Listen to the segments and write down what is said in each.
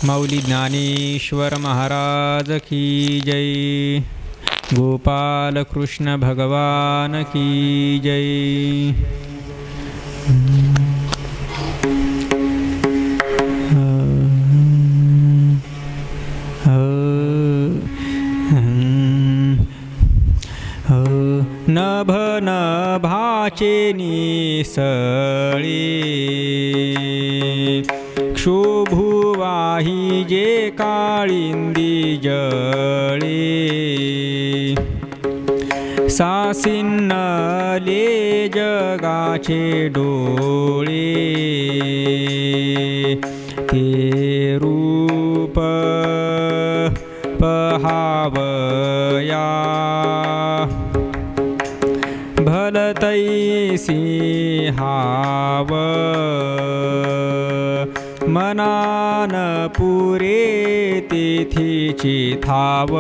माऊली ज्ञानेश्वर महाराज की जय। गोपाल कृष्ण भगवान की जय। नभ नभाचे निसळे क्षोभुवाही जे काळिंदी जळे सासिन्नले जगाचे डोळे ते रूप पहावया भलतैसी हाव मनान पुरे तिथीची थाव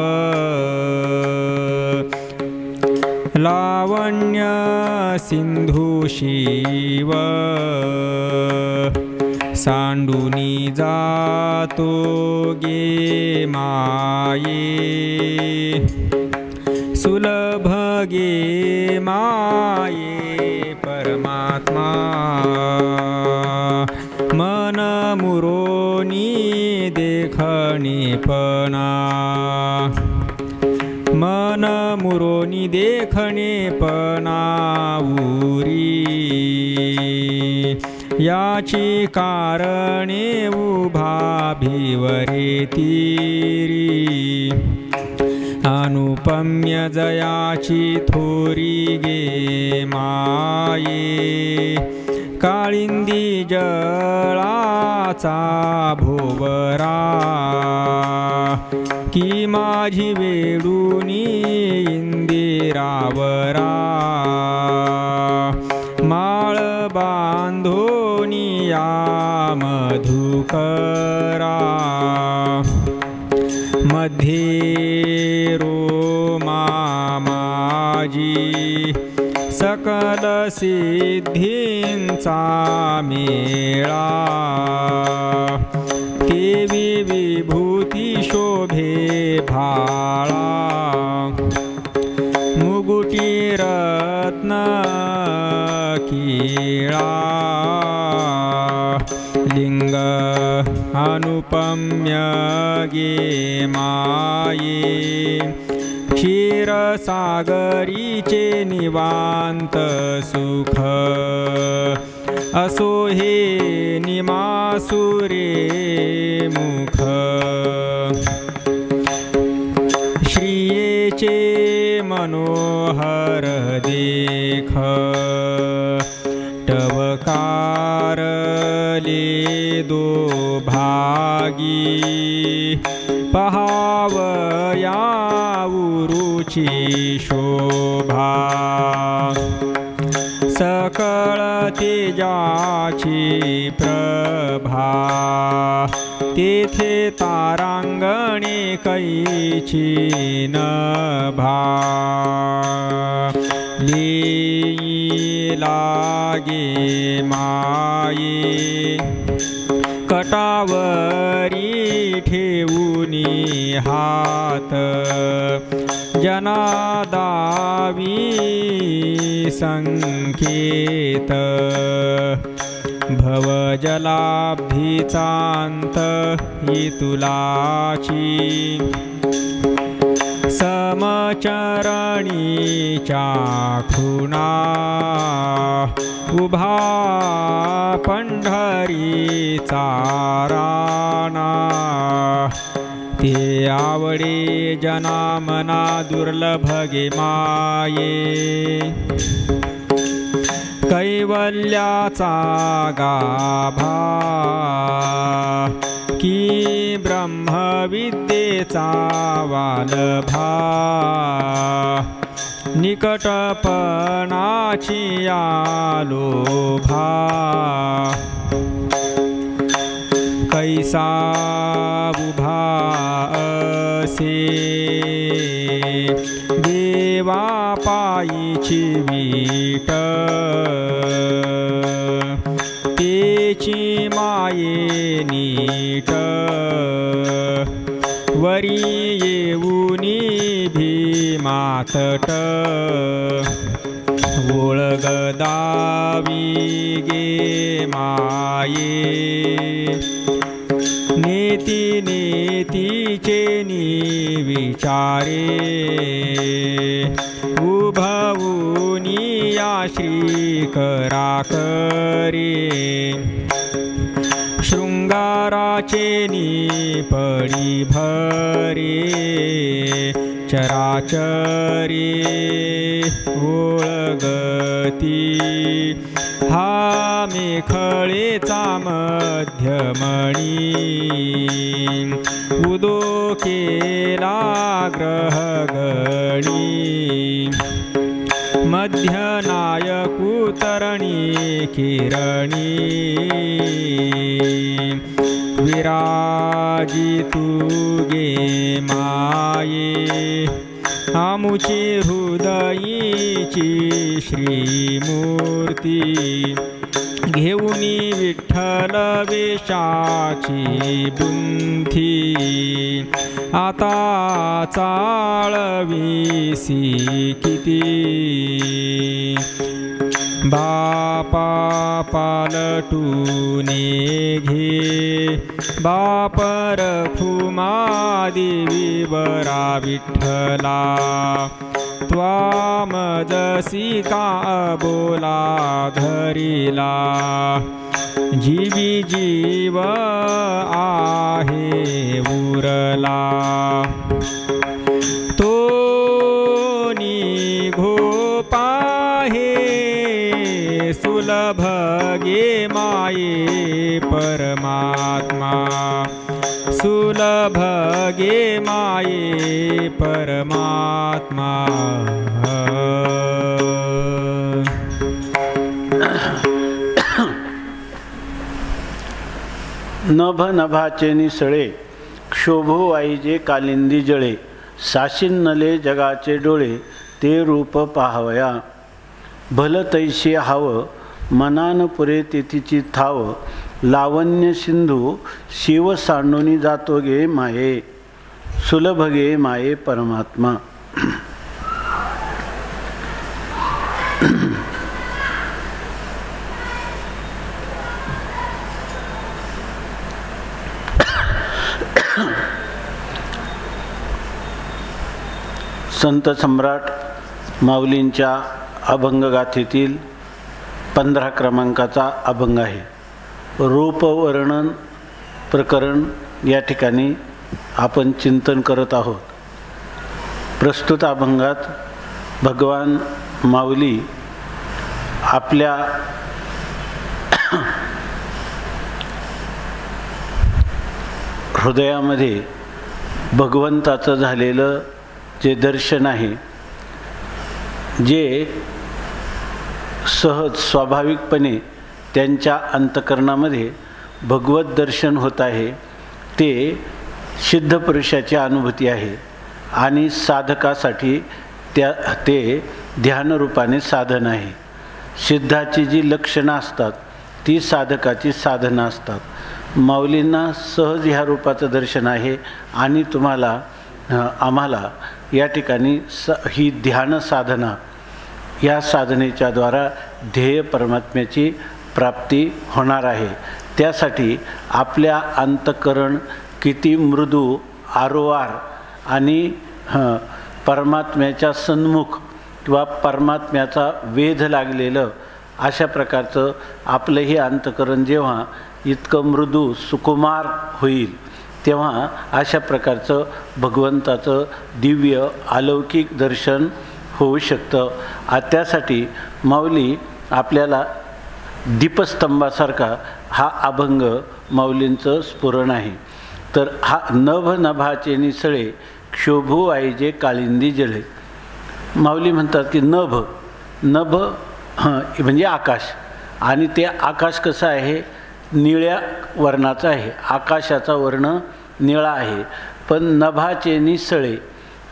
लावण्य सिंधू शिव सांडूनी जातो गे माये सुलभ गे माये परमात्मा मन मुरोनी देखणेपणा मन मुरोनी देखणेपणा उरी याची कारणे उभा भिवरे तीरी अनुपम्य जयाची थोरी गे माये काळिंदी जळाचा भोवरा की माझी वेडूनी इंदिरावरा माळ बांधोनी या मधुकरा मध्ये रोमा माझी सकल सिद्धींचा मेळा देवी विभूती शोभे भाळा मुगुटी रत्न किळा लिंग अनुपम्य गे माये क्षीरसागरीचे निवांत सुख असो हे निमासुरे मुख श्रियेचे मनोहर देख टवकारले दो भागी पहावया उरुची शोभा सकळ तेजाची प्रभा तेथे तारांगणे कैची नभा लेई लागे माये कटावरी ठेवूनी हात जनादावी संकेत भवजलाब्धीचांत ही तुलाची समचरणीच्या खुणा उभा पंढरीचा राणा ते आवडे जनामना दुर्लभ गे माये कैवल्याचा गाभा की ब्रह्मविद्येचा वालभा निकटपणाची आलोभा कैसा उभा असे देवा पायीची वीट तेची माये नीट वरी येऊनी भीमातट ओळगदावी गे माये नेती नेतीचे विचारे उभवूनी या श्रीकरा करे शृंगाराचे पडी भरे चराचरे ओळगती हा मेखळेचा मध्यमणी उदो केला ग्रहगणी मध्यनायकुतरणी किरणी विराजितु गे माये आमुची हृदयीची श्रीमूर्ती घेऊनी विठ्ठल वेशाची बुंथी आता चाळवीसी किती बापा पालटूने घे बापर फुमा देवी बरा विठ्ठला त्वामजसी का बोला धरिला जीवी जीव आहे उरला तो निघो पाहे सुलभ गे माये परमात्मा सुलभ गे माये परमात्मा नभ नभाचे निसळे क्षोभो वाईजे कालिंदी जळे साशिन्नले जगाचे डोळे ते रूप पाहावया भल तैसे हाव मनान पुरे तेथीची थाव लावण्य सिंधू शिव सांडूनी जातो गे माये सुलभ गे माये परमात्मा संत सम्राट माऊलींच्या अभंगगाथेतील 15 क्रमांकाचा अभंग आहे. रूपवर्णन प्रकरण या ठिकाणी आपण चिंतन करत आहोत. प्रस्तुत अभंगात भगवान माऊली आपल्या हृदयामध्ये भगवंताचं झालेलं जे दर्शन आहे, जे सहज स्वाभाविकपणे त्यांच्या अंतकरणामध्ये भगवत दर्शन होत आहे, ते सिद्ध पुरुषाची अनुभूती आहे आणि साधकासाठी ते ध्यानरूपाने साधन आहे. सिद्धाची जी लक्षणं असतात ती साधकाची साधना असतात. माऊलींना सहज ह्या रूपाचं दर्शन आहे आणि आम्हाला या ठिकाणी ही ध्यान साधना, या साधनेच्या द्वारा ध्येय परमात्म्याची प्राप्ती होणार आहे. त्यासाठी आपल्या अंतःकरण किती मृदू आरोवार आणि परमात्म्याच्या सन्मुख किंवा परमात्म्याचा वेध लागलेलं अशा प्रकारचं आपलंही अंतःकरण जेव्हा इतकं मृदू सुकुमार होईल, तेव्हा अशा प्रकारचं भगवंताचं दिव्य अलौकिक दर्शन होऊ शकतं. त्यासाठी माऊली आपल्याला दीपस्तंभासारखा हा अभंग माऊलींचं स्फुरण आहे. तर हा नभ नभाचे निसळे क्षोभू आईजे काळिंदी जळे. माऊली म्हणतात की नभ म्हणजे आकाश, आणि ते आकाश कसं आहे, निळ्या वर्णाचं आहे. आकाशाचा वर्ण निळा आहे, पण नभाचे निसळे,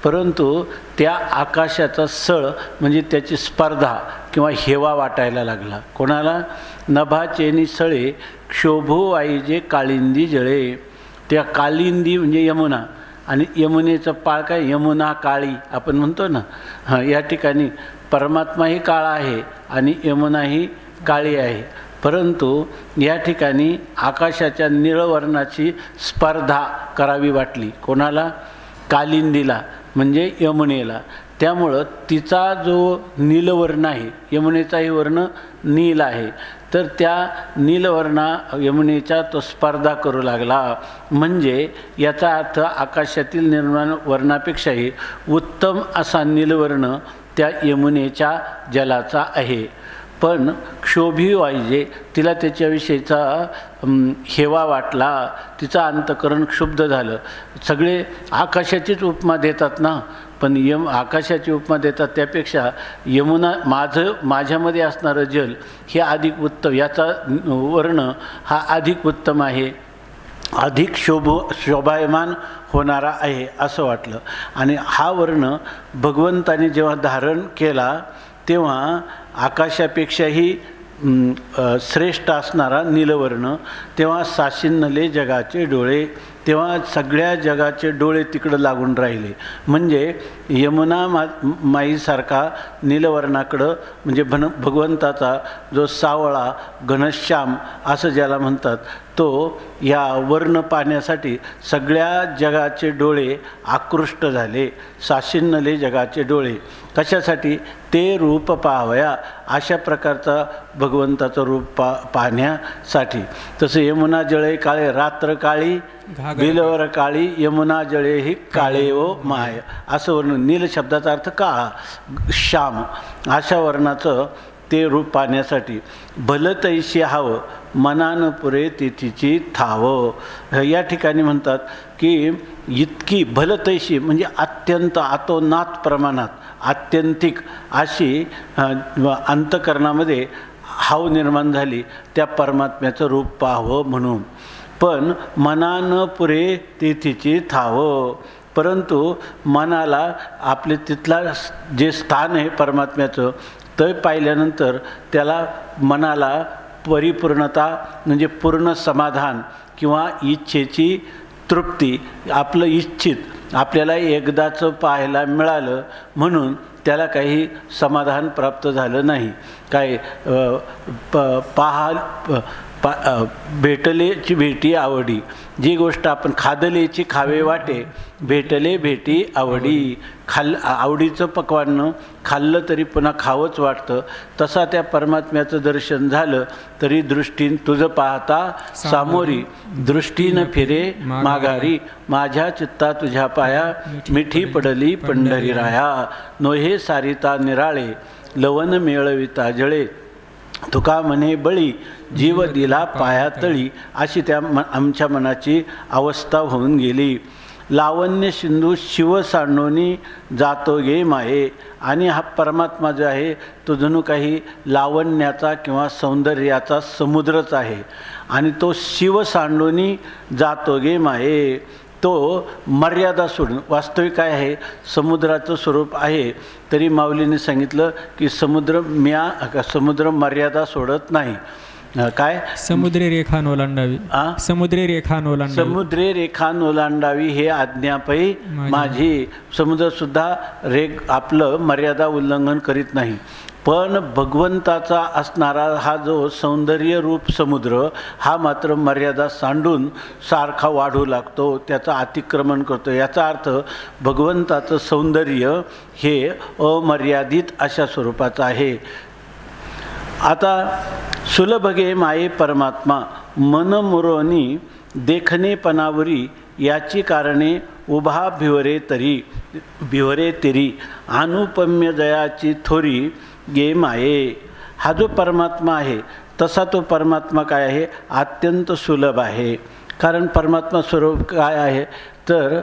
परंतु त्या आकाशाचा सळ म्हणजे त्याची स्पर्धा किंवा हेवा वाटायला लागला. कोणाला? नभाचे निसळे क्षोभो आईजे काळिंदी जळे. त्या कालिंदी म्हणजे यमुना, आणि यमुनेचं पाळ काय, यमुना काळी आपण म्हणतो ना, हां, या ठिकाणी परमात्माही काळा आहे आणि यमुनाही काळी आहे. परंतु या ठिकाणी आकाशाच्या निळवर्णाची स्पर्धा करावी वाटली. कोणाला? कालिंदीला, म्हणजे यमुनेला. त्यामुळं तिचा जो नीलवर्ण आहे, यमुनेचाही वर्ण नील आहे, तर त्या नीलवर्णा यमुनेच्या तो स्पर्धा करू लागला. म्हणजे याचा अर्थ आकाशातील निर्माण वर्णापेक्षाही उत्तम असा नीलवर्ण त्या यमुनेच्या जलाचा आहे. पण क्षोभी वाहिजे, तिला त्याच्याविषयीचा हेवा वाटला, तिचं अंतःकरण क्षुब्ध झालं. सगळे आकाशाचीच उपमा देतात ना, पण आकाशाची उपमा देतात त्यापेक्षा यमुना माझ्यामध्ये असणारं जल हे अधिक उत्तम, याचा वर्ण हा अधिक उत्तम आहे, अधिक शोभायमान होणारा आहे असं वाटलं. आणि हा वर्ण भगवंताने जेव्हा धारण केला तेव्हा आकाशापेक्षाही श्रेष्ठ असणारा नीलवर्ण, तेव्हा साशिन्नले जगाचे डोळे, तेव्हा सगळ्या जगाचे डोळे तिकडं लागून राहिले. म्हणजे यमुना माईसारखा नीलवर्णाकडं, म्हणजे भगवंताचा जो सावळा घनश्याम असं ज्याला म्हणतात, तो या वर्ण पाहण्यासाठी सगळ्या जगाचे डोळे आकृष्ट झाले. साशिन्नले जगाचे डोळे कशासाठी? ते रूप पाहावया, अशा प्रकारचा भगवंताचं रूप पाहण्यासाठी. तसं यमुना जळे काळे रात्र काळी, बिलवर काळी यमुना जळे ही काळे ओ माय, असं वर्ण. नील शब्दाचा अर्थ काळा, श्याम, अशा वर्णाचं ते रूप पाहण्यासाठी. भलतैशी हावं मनान पुरे तिथीची थावं. या ठिकाणी म्हणतात की इतकी भलतैशी म्हणजे अत्यंत अतोनात प्रमाणात आत्यंतिक अशी अंतःकरणामध्ये हाव निर्माण झाली त्या परमात्म्याचं रूप पाहावं म्हणून. पण मनानं पुरे तिथीची थावं, परंतु मनाला आपले तिथला जे स्थान आहे परमात्म्याचं ते पाहिल्यानंतर त्याला मनाला परिपूर्णता म्हणजे पूर्ण समाधान किंवा इच्छेची तृप्ती, आपलं इच्छित आपल्याला एकदाचं पाहायला मिळालं म्हणून त्याला काही समाधान प्राप्त झालं नाही. काय भेटलेची भेटी आवडी, जी गोष्ट आपण खादलेची खावे वाटे, भेटले भेटी आवडी. आवडीचं पक्वान्न खाल्लं तरी पुन्हा खावंच वाटतं. तसा त्या परमात्म्याचं दर्शन झालं तरी दृष्टीन तुझं पाहता सामोरी, दृष्टीनं फिरे माघारी, माझ्या चित्ता तुझ्या पाया, मिठी पडली पंढरी राया. नोहे सारिता निराळे, लवन मेळविता जळे, तुका म्हणे बळी, जीव दिला पायातळी. अशी त्या आमच्या मनाची अवस्था होऊन गेली. लावण्य सिंधू शिव सांडोनी जातो गे माये. आणि हा परमात्मा जो आहे तो जणू काही लावण्याचा किंवा सौंदर्याचा समुद्रच आहे. आणि तो शिव सांडोनी जातो गे माये, तो मर्यादा सोडून, वास्तविक काय आहे समुद्राचं स्वरूप आहे तरी माऊलीने सांगितलं की समुद्र मर्यादा सोडत नाही. काय? समुद्री रेखा नोलांडावी, समुद्री रेखा नोलांडावी, समुद्री रेखा नोलांडावी हे आज्ञापै माझी. समुद्र सुद्धा आपलं मर्यादा उल्लंघन करीत नाही. पण भगवंताचा असणारा हा जो सौंदर्य रूप समुद्र हा मात्र मर्यादा सांडून सारखा वाढू लागतो, त्याचा अतिक्रमण करतो. याचा अर्थ भगवंताचं सौंदर्य हे अमर्यादित अशा स्वरूपाचं आहे. आता सुलभगे माये परमात्मा, मन मुरोनी देखणे पणावरी, याची कारणे उभा भिवरे तरी, अनुपम्य जयाची थोरी गे माये. हा जो परमात्मा आहे तसा तो परमात्मा काय आहे? अत्यंत सुलभ आहे. कारण परमात्मा स्वरूप काय आहे तर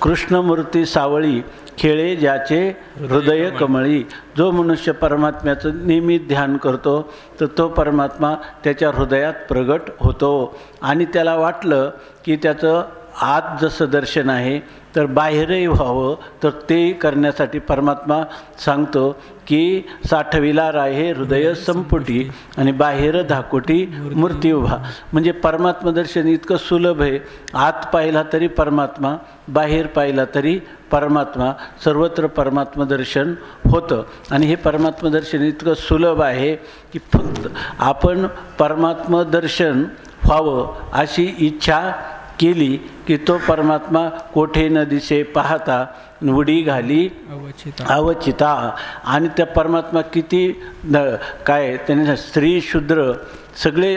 कृष्णमूर्ती सावळी, खेळे ज्याचे हृदय कमळी. जो मनुष्य परमात्म्याचं नेहमी ध्यान करतो तर तो परमात्मा त्याच्या हृदयात प्रगट होतो. आणि त्याला वाटलं की त्याचं आत जसं दर्शन आहे तर बाहेरही व्हावं, तर ते करण्यासाठी परमात्मा सांगतो की साठविला राहे हृदय संपुटी आणि बाहेर धाकोटी मूर्ती उभा. म्हणजे परमात्मा दर्शन इतकं सुलभ आहे. आत पाहिला तरी परमात्मा, बाहेर पाहिला तरी परमात्मा, सर्वत्र परमात्मा दर्शन होतं. आणि हे परमात्मा दर्शन इतकं सुलभ आहे की फक्त आपण परमात्मा दर्शन व्हावं अशी इच्छा केली की तो परमात्मा कोठे न दिसे पाहता उडी घाली अवचिता. आणि त्या परमात्मा किती काय त्याने स्त्री शूद्र सगळे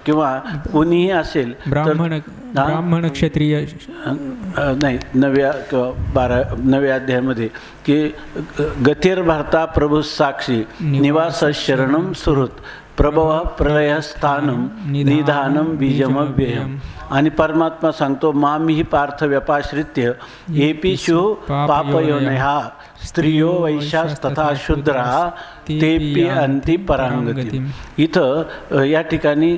किंवा कोणीही असेल, ब्राह्मण क्षत्रिय नाही 9व्या अध्यायामध्ये की गतिर् भर्ता प्रभू साक्षी निवास शरणम सुहृत प्रभव प्रलयस्थानम निधानम बीजमव्ययम. आणि परमात्मा सांगतो मामी पार्थ व्यपाश्रित्य एपिषु पापयोनहा स्त्रियो वैश्यास्तथा शूद्रा तेपि अंती परांगती. इथं या ठिकाणी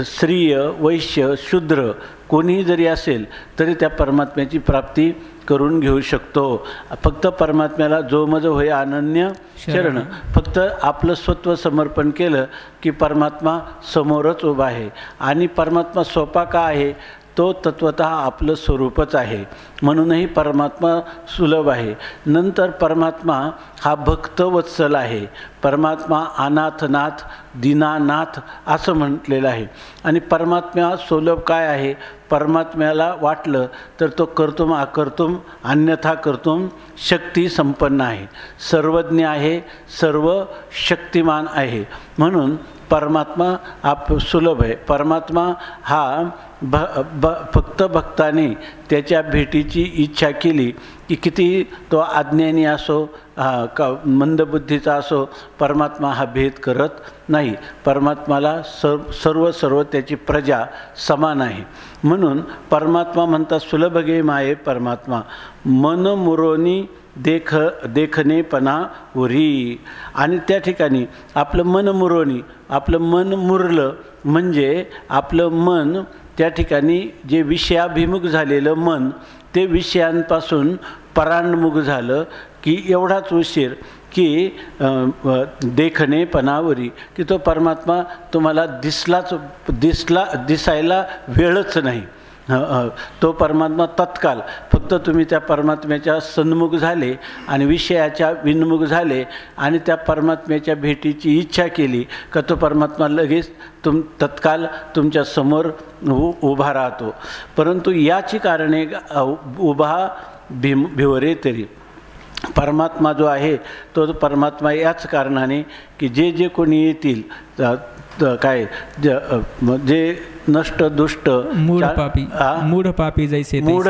स्त्रिय वैश्य शूद्र कोणीही जरी असेल तरी त्या परमात्म्याची प्राप्ती करून घेऊ शकतो. फक्त परमात्म्याला जो मज होय अनन्य शरण, फक्त आपलं स्वत्व समर्पण केलं की परमात्मा समोरच उभा आहे. आणि परमात्मा सोपा का आहे, तो तत्वतः आपलं स्वरूपच आहे, म्हणूनही परमात्मा सुलभ आहे. नंतर परमात्मा हा भक्तवत्सल आहे. परमात्मा अनाथनाथ दीनानाथ असं म्हटलेलं आहे. आणि परमात्मा सुलभ काय आहे, परमात्म्याला वाटलं तर तो कर्तुम अकर्तुम अन्यथा कर्तुम शक्ती संपन्न आहे, सर्वज्ञ आहे, सर्व शक्तिमान आहे. म्हणून परमात्मा सुलभ आहे. परमात्मा हा फक्त भक्ताने त्याच्या भेटीची इच्छा केली की किती तो अज्ञानी असो का मंदबुद्धीचा असो, परमात्मा हा भेद करत नाही. परमात्माला सर्व त्याची प्रजा समान आहे. म्हणून परमात्मा म्हणतात सुलभ गे माये परमात्मा मन मुरोनी देखणेपणा उरी. आणि त्या ठिकाणी आपलं मन मुरोनी, आपलं मन मुरलं म्हणजे आपलं मन त्या ठिकाणी जे विषयाभिमुख झालेलं मन ते विषयांपासून परांमुख झालं की एवढाच उशीर की देखणेपणावरी की तो परमात्मा तुम्हाला दिसायला वेळच नाही. तो परमात्मा तत्काल फक्त तुम्ही त्या परमात्म्याच्या सन्मुख झाले आणि विषयाच्या विन्मुख झाले आणि त्या परमात्म्याच्या भेटीची इच्छा केली का तो परमात्मा लगेच तत्काल तुमच्या समोर उभा राहतो. परंतु याची कारणे उभा भिवरे तरी परमात्मा जो आहे तो परमात्मा याच कारणाने की जे कोणी येतील काय जे नष्ट दुष्ट मूढ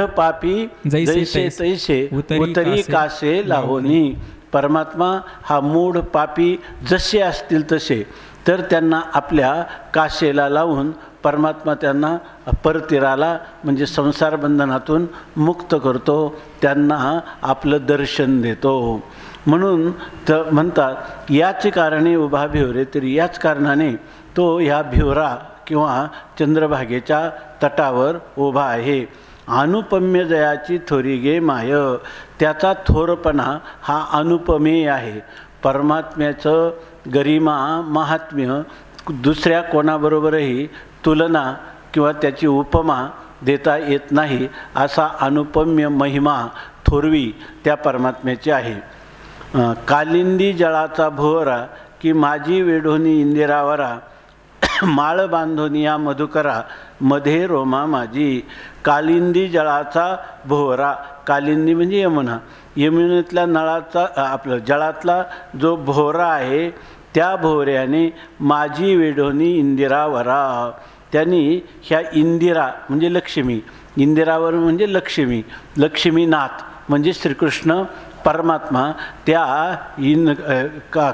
पापी जैसे तैसे उतरी कासे लाहोनी. परमात्मा हा मूढ पापी जसे असतील तसे तर त्यांना आपल्या काशेला लावून परमात्मा त्यांना परतीराला म्हणजे संसार बंधनातून मुक्त करतो, त्यांना आपलं दर्शन देतो. म्हणून तर म्हणतात याच कारणे उभा भिवरे तरी, याच कारणाने तो ह्या भिवरा किंवा चंद्रभागेच्या तटावर उभा आहे. अनुपम्य जयाची थोरी गे माय, त्याचा थोरपणा हा अनुपमेय आहे. परमात्म्याचं गरिमा महात्म्य दुसऱ्या कोणाबरोबरही तुलना किंवा त्याची उपमा देता येत नाही, असा अनुपम्य महिमा थोरवी त्या परमात्म्याची आहे. कालिंदी जळाचा भोवरा की माझी वेढोनी इंदिरावरा, माळ बांधोनिया मधुकरा मध्ये रोमा माझी. कालिंदी जळाचा भोवरा, कालिंदी म्हणजे यमुना, यमुनेतल्या नळाचा आपलं जळातला जो भोवरा आहे त्या भोवऱ्याने माझी वेढोनी इंदिरावरा, त्यांनी ह्या इंदिरा म्हणजे लक्ष्मी, इंदिरावर म्हणजे लक्ष्मी, लक्ष्मीनाथ म्हणजे श्रीकृष्ण परमात्मा त्या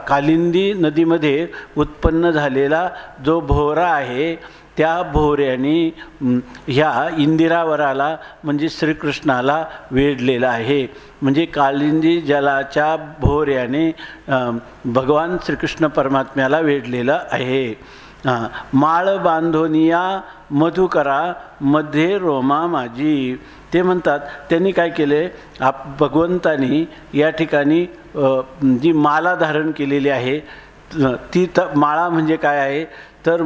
कालिंदी नदीमध्ये उत्पन्न झालेला जो भोवरा आहे त्या भोवऱ्याने ह्या इंदिरावराला म्हणजे श्रीकृष्णाला वेढलेला आहे. म्हणजे कालिंदी जलाच्या भोवऱ्याने भगवान श्रीकृष्ण परमात्म्याला वेढलेलं आहे. माळ बांधोनिया मधुकरा मध्ये रोमा माझी. ते म्हणतात त्यांनी काय केले, भगवंतानी या ठिकाणी जी माला धारण केलेली आहे ती माळा म्हणजे काय आहे तर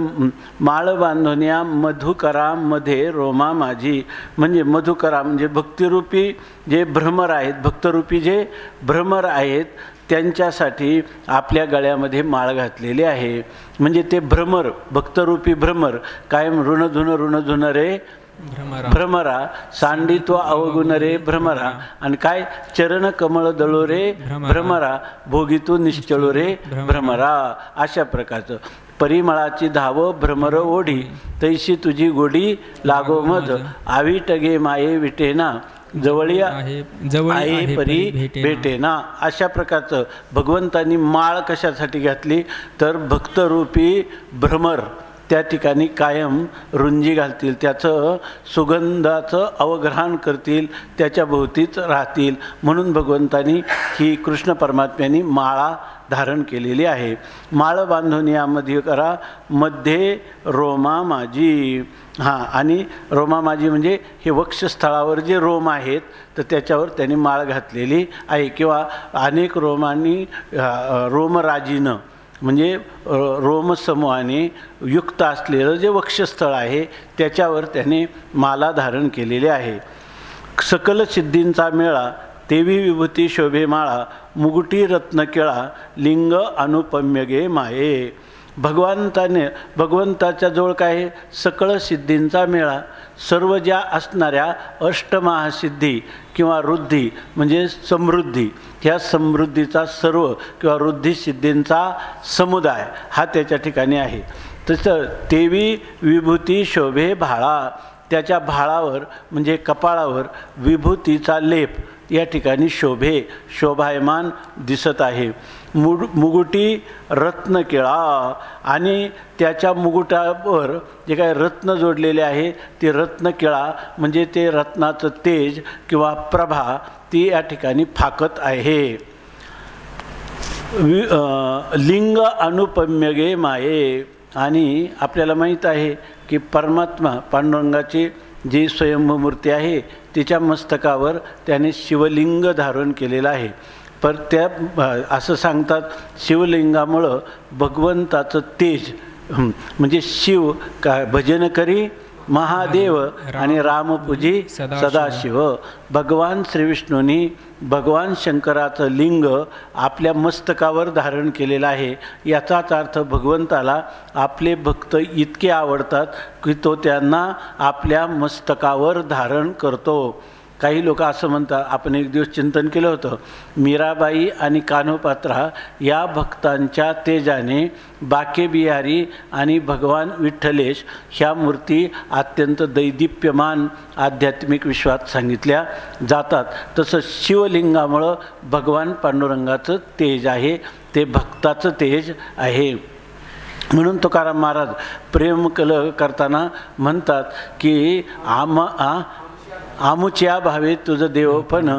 माळ बांधोनिया मधुकरा मध्ये रोमा माझी, म्हणजे मधुकरा म्हणजे भक्तिरूपी जे भ्रमर आहेत, भक्तरूपी जे भ्रमर आहेत त्यांच्यासाठी आपल्या गळ्यामध्ये माळ घातलेली आहे. म्हणजे ते भ्रमर, भक्तरूपी भ्रमर कायम ऋणधुन रे भ्रमरा, सांडित्व अवगुण रे भ्रमरा, आणि काय चरण कमळ दळो रे भ्रमरा, भोगितू निश्चळो रे भ्रमरा. अशा प्रकारचं परिमळाची धाव भ्रमर ओढी, तैशी तुझी गोडी लागो मज, आवी टगे माये विटेना, जवळी आहे परी भेटेना. अशा प्रकारचं भगवंतांनी माळ कशासाठी घातली तर भक्तरूपी भ्रमर त्या ठिकाणी कायम रुंजी घालतील, त्याचं सुगंधाचं अवग्रहण करतील, त्याच्या भोवतीच राहतील, म्हणून भगवंतांनी ही कृष्ण परमात्म्यांनी माळा धारण केलेली आहे. माळ बांधून यामध्ये करा मध्ये रोमा माझी. आणि रोमा माझी म्हणजे हे वक्षस्थळावर जे रोम आहेत तर त्याच्यावर त्यांनी माळ घातलेली आहे, किंवा अनेक रोमांनी रोमराजीनं म्हणजे रोमसमूहाने युक्त असलेलं जे वक्षस्थळ आहे त्याच्यावर त्याने माला धारण केलेली आहे. सकल सिद्धींचा मेळा तेवी विभूती शोभे माळा, मुगुटी रत्न केळा लिंग अनुपम्य गे माये. भगवंताच्या जवळ काय आहे सकळ सिद्धींचा मेळा, सर्व ज्या असणाऱ्या अष्टमहासिद्धी किंवा रुद्धी म्हणजे समृद्धी, ह्या समृद्धीचा सर्व किंवा रुद्धी सिद्धींचा समुदाय हा त्याच्या ठिकाणी आहे. तसं तेवी विभूती शोभे भाळा, त्याच्या भाळावर म्हणजे कपाळावर विभूतीचा लेप या ठिकाणी शोभायमान दिसत आहे. मुगुटी रत्न केळा, आणि त्याच्या मुकुटावर जे काही रत्न जोडलेले आहे ते रत्न केळा म्हणजे ते रत्नाचं तेज किंवा प्रभा ती या ठिकाणी फाकत आहे. लिंग अनुपम्य गे माये, आणि आपल्याला माहीत आहे की परमात्मा पांडुरंगाची जी स्वयंभूमूर्ती आहे तिच्या मस्तकावर त्याने शिवलिंग धारण केलेलं आहे. पर त्या असं सांगतात शिवलिंगामुळं भगवंताचं तेज म्हणजे शिव काय भजन करी महादेव आणि रामपूजी सदाशिव. भगवान श्रीविष्णूंनी भगवान शंकराचं लिंग आपल्या मस्तकावर धारण केलेलं आहे. याचाच अर्थ भगवंताला आपले भक्त इतके आवडतात की तो त्यांना आपल्या मस्तकावर धारण करतो. काही लोक असं म्हणतात, आपण एक दिवस चिंतन केलं होतं, मीराबाई आणि कान्होपात्रा या भक्तांच्या तेजाने बाकेबिहारी आणि भगवान विठ्ठलेश ह्या मूर्ती अत्यंत दैदिप्यमान आध्यात्मिक विश्वात सांगितल्या जातात. तसं शिवलिंगामुळं भगवान पांडुरंगाचं तेज आहे, ते भक्ताचं तेज आहे. म्हणून तुकाराम महाराज प्रेम करताना म्हणतात की आमुच्या भावे तुझं देवपण